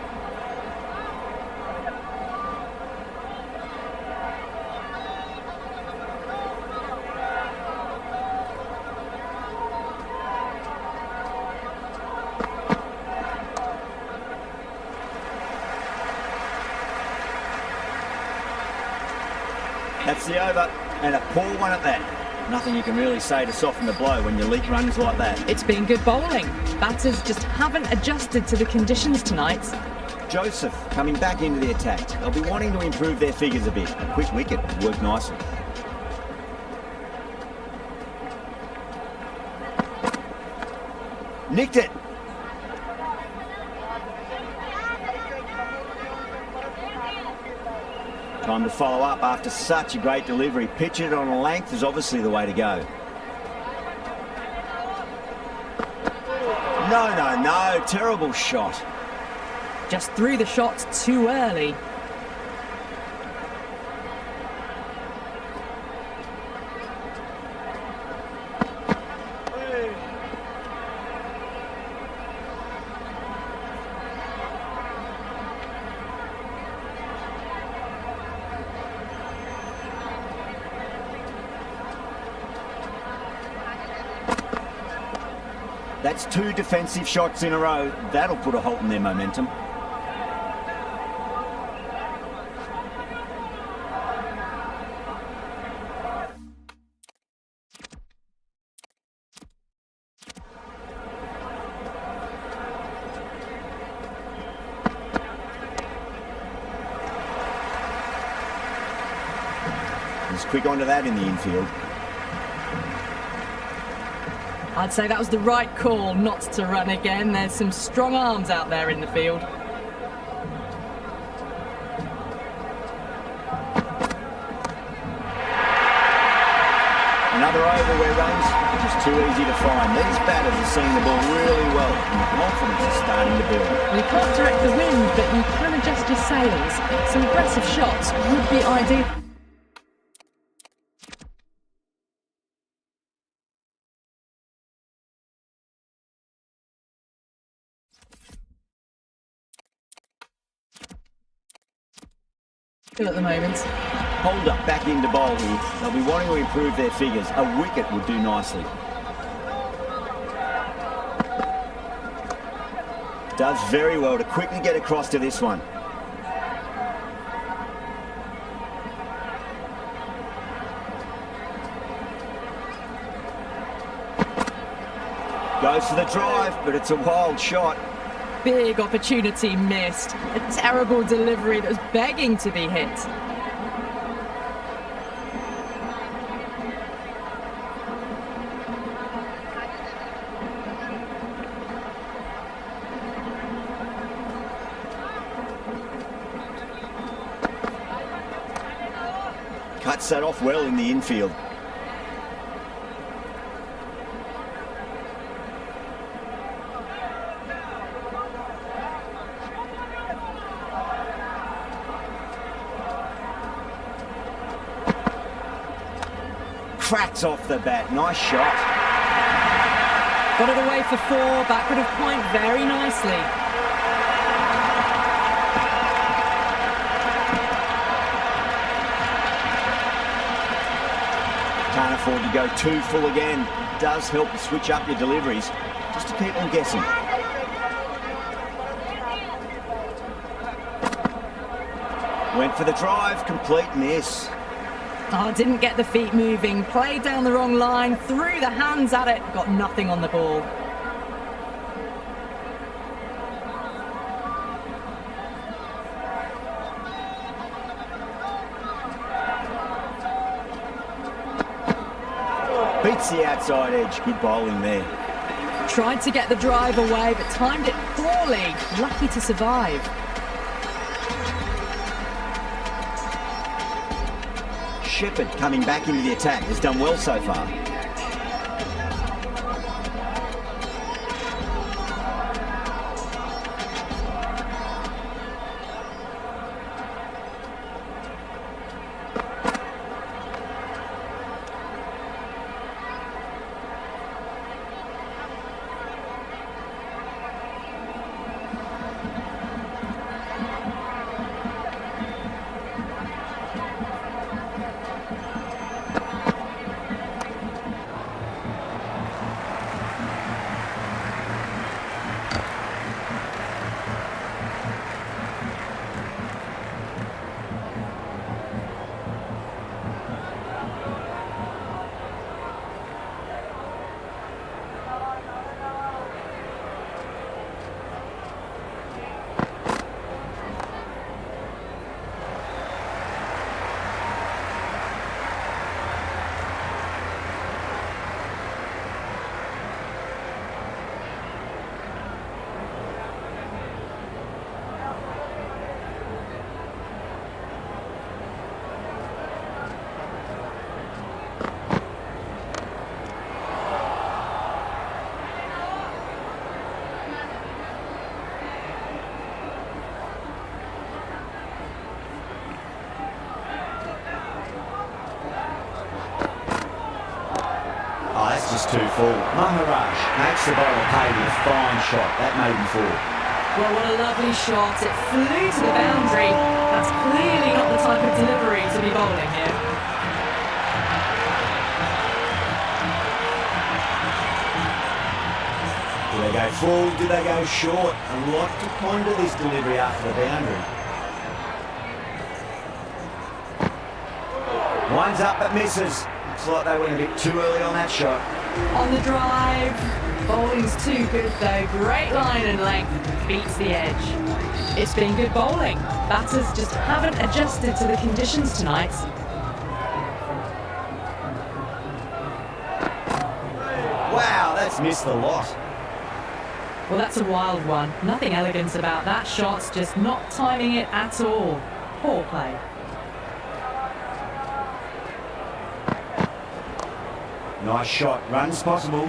That's the over, and a poor one at that. Nothing you can really say to soften the blow when you leak runs like that. It's been good bowling. Batters just haven't adjusted to the conditions tonight. Joseph coming back into the attack. They'll be wanting to improve their figures a bit. A quick wicket would work nicely. Nicked it. Time to follow up after such a great delivery. Pitch it on a length is obviously the way to go. No. Terrible shot. Just threw the shot too early. That's 2 defensive shots in a row. That'll put a halt in their momentum. He's quick onto that in the infield. I'd say that was the right call not to run again. There's some strong arms out there in the field. Another over where runs are just too easy to find. These batters are seeing the ball really well and the confidence is starting to build. You can't direct the wind, but you can adjust your sails. Some aggressive shots would be ideal. At the moment. Hold up, back into bowl here. They'll be wanting to improve their figures. A wicket would do nicely. Does very well to quickly get across to this one. Goes for the drive, but it's a wild shot. Big opportunity missed. A terrible delivery that was begging to be hit. Cuts that off well in the infield. Cracks off the bat. Nice shot. Got it away for 4, backward of point very nicely. Can't afford to go too full again. It does help to switch up your deliveries, just to keep them guessing. Went for the drive, complete miss. Oh, didn't get the feet moving, played down the wrong line, threw the hands at it, got nothing on the ball. Beats the outside edge, good bowling there. Tried to get the drive away, but timed it poorly, lucky to survive. Shepherd coming back into the attack has done well so far. Oh, that's just too full. Maharaj makes the bowler pay with a fine shot. That made him fall. Well, what a lovely shot. It flew to the boundary. That's clearly not the type of delivery to be bowling here. they go full? Do they go short? A lot to ponder this delivery after the boundary. Winds up but misses. Looks like they went a bit too early on that shot. On the drive. Bowling's too good though. Great line and length. Beats the edge. It's been good bowling. Batters just haven't adjusted to the conditions tonight. Wow, that's missed the lot. Well, that's a wild one. Nothing elegant about that shot, just not timing it at all. Poor play. Nice shot. Runs possible.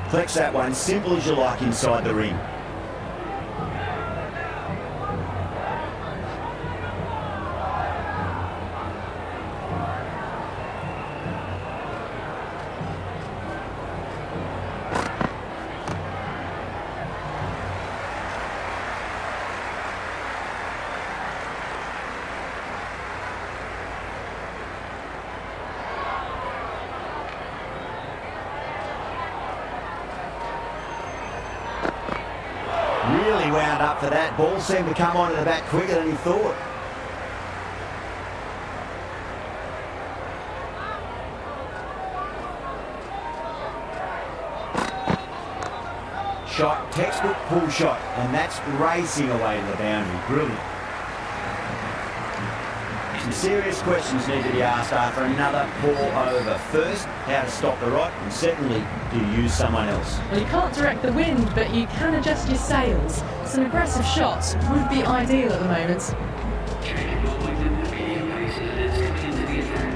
Flex that one, simple as you like inside the ring. Really wound up for that. Ball seemed to come onto the bat quicker than he thought. Shot, textbook pull shot, and that's racing away to the boundary. Brilliant. Some serious questions need to be asked after another poor over. First, how to stop the rot, and secondly, do you use someone else? Well, you can't direct the wind, but you can adjust your sails. Some aggressive shots would be ideal at the moment. Changing your weight and medium pace and it's coming into the attack.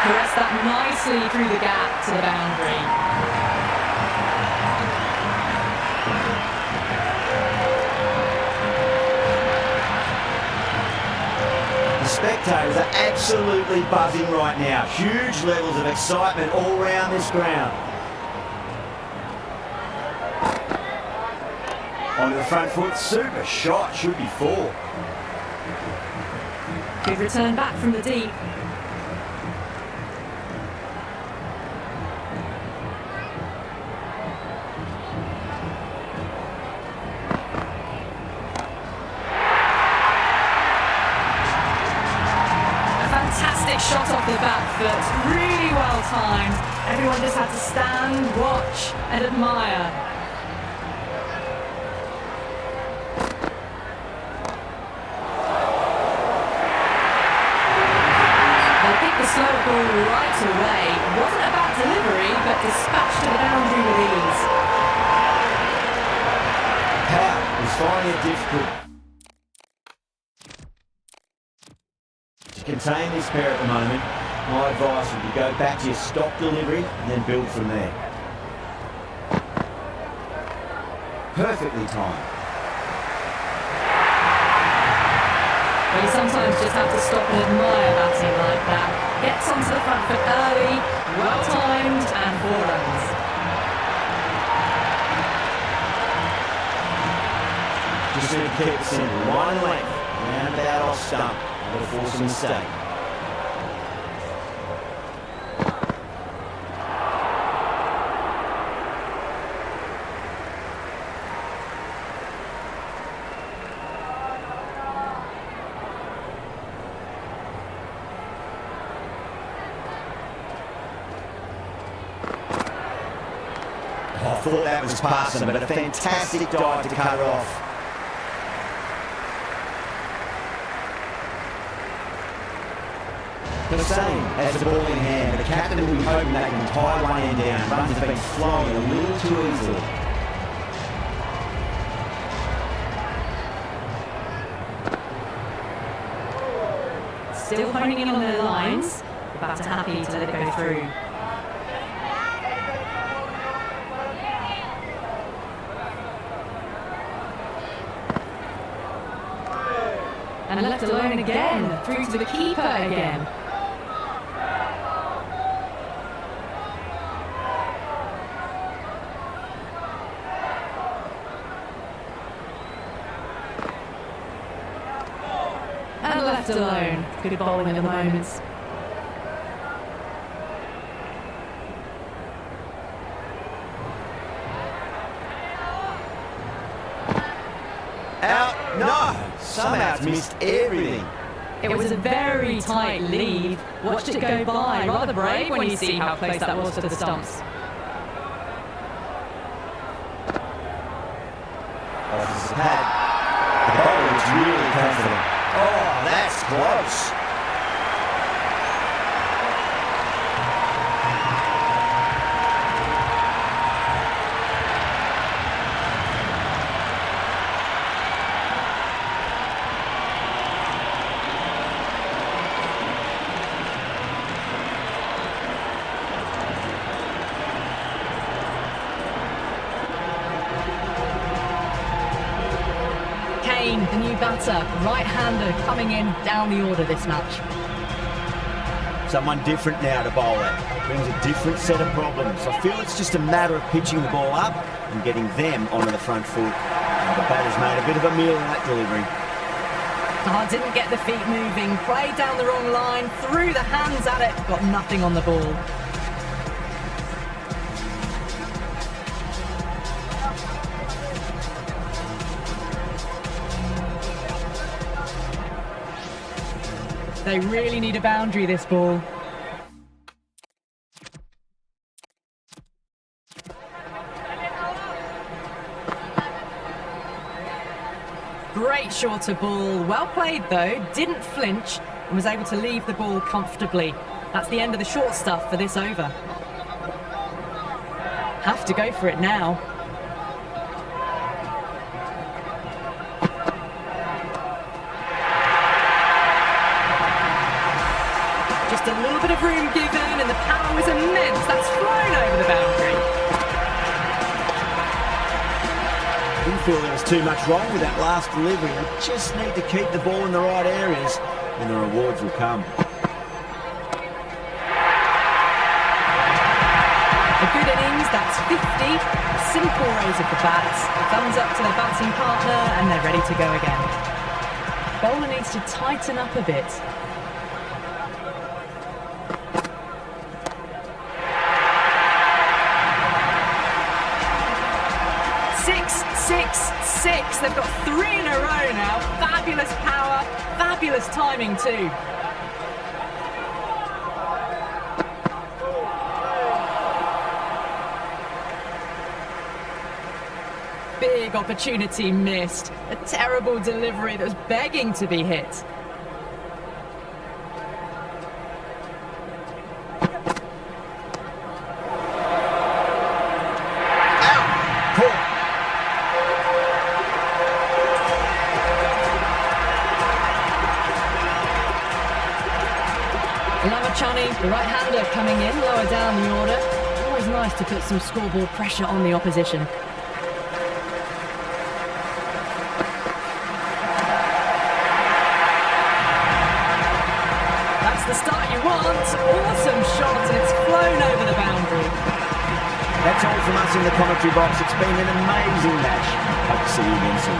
Caress that nicely through the gap to the boundary. The spectators are absolutely buzzing right now. Huge levels of excitement all round this ground. Onto the front foot, super shot, should be four. Good return back from the deep. Fantastic shot off the back foot, really well timed. Everyone just had to stand, watch and admire. They picked the slow ball right away. It wasn't about delivery, but dispatched to the boundary with ease. Power is finding it difficult to contain this pair at the moment. My advice would be go back to your stock delivery and then build from there. Perfectly timed. But you sometimes just have to stop and admire batting like that. Gets onto the front foot early, well timed and 4 runs. Just need to keep it simple. Line and length, round about off stump. That'll force a mistake. I thought that was passing, but a fantastic dive to cut it off. The same as the ball in hand, the captain will be hoping they can tie one end down. Runs have been flowing a little too easily. still honing in on their lines. The batter happy to let it go through. And left alone again, through to the keeper again. And left alone. Good bowling at the moment. Out. No! Somehow it's missed everything. It was a very tight lead. Watched it go by. Rather brave when you see how close that was to the stumps. Off the pad. The bowler was really confident. Oh, that's close. The new batter, right-hander, coming in down the order this match. Someone different now to bowl at. Brings a different set of problems. I feel it's just a matter of pitching the ball up and getting them onto the front foot. And the batter's made a bit of a meal in that delivery. Oh, didn't get the feet moving, played down the wrong line, threw the hands at it, got nothing on the ball. They really need a boundary, this ball. Great shorter ball. Well played, though. Didn't flinch and was able to leave the ball comfortably. That's the end of the short stuff for this over. Have to go for it now. Just a little bit of room given, and the power was immense. That's flown over the boundary. Didn't feel there was too much wrong with that last delivery. You just need to keep the ball in the right areas, and the rewards will come. A good innings, that's 50. Simple raise of the bats. Thumbs up to the batting partner, and they're ready to go again. Bowler needs to tighten up a bit. Six. They've got 3 in a row now. Fabulous power, fabulous timing too. Big opportunity missed. A terrible delivery that was begging to be hit. The right-hander coming in, lower down the order. Always nice to put some scoreboard pressure on the opposition. That's the start you want. Awesome shot, and it's flown over the boundary. That's all from us in the commentary box. It's been an amazing match. Hope to see you again soon.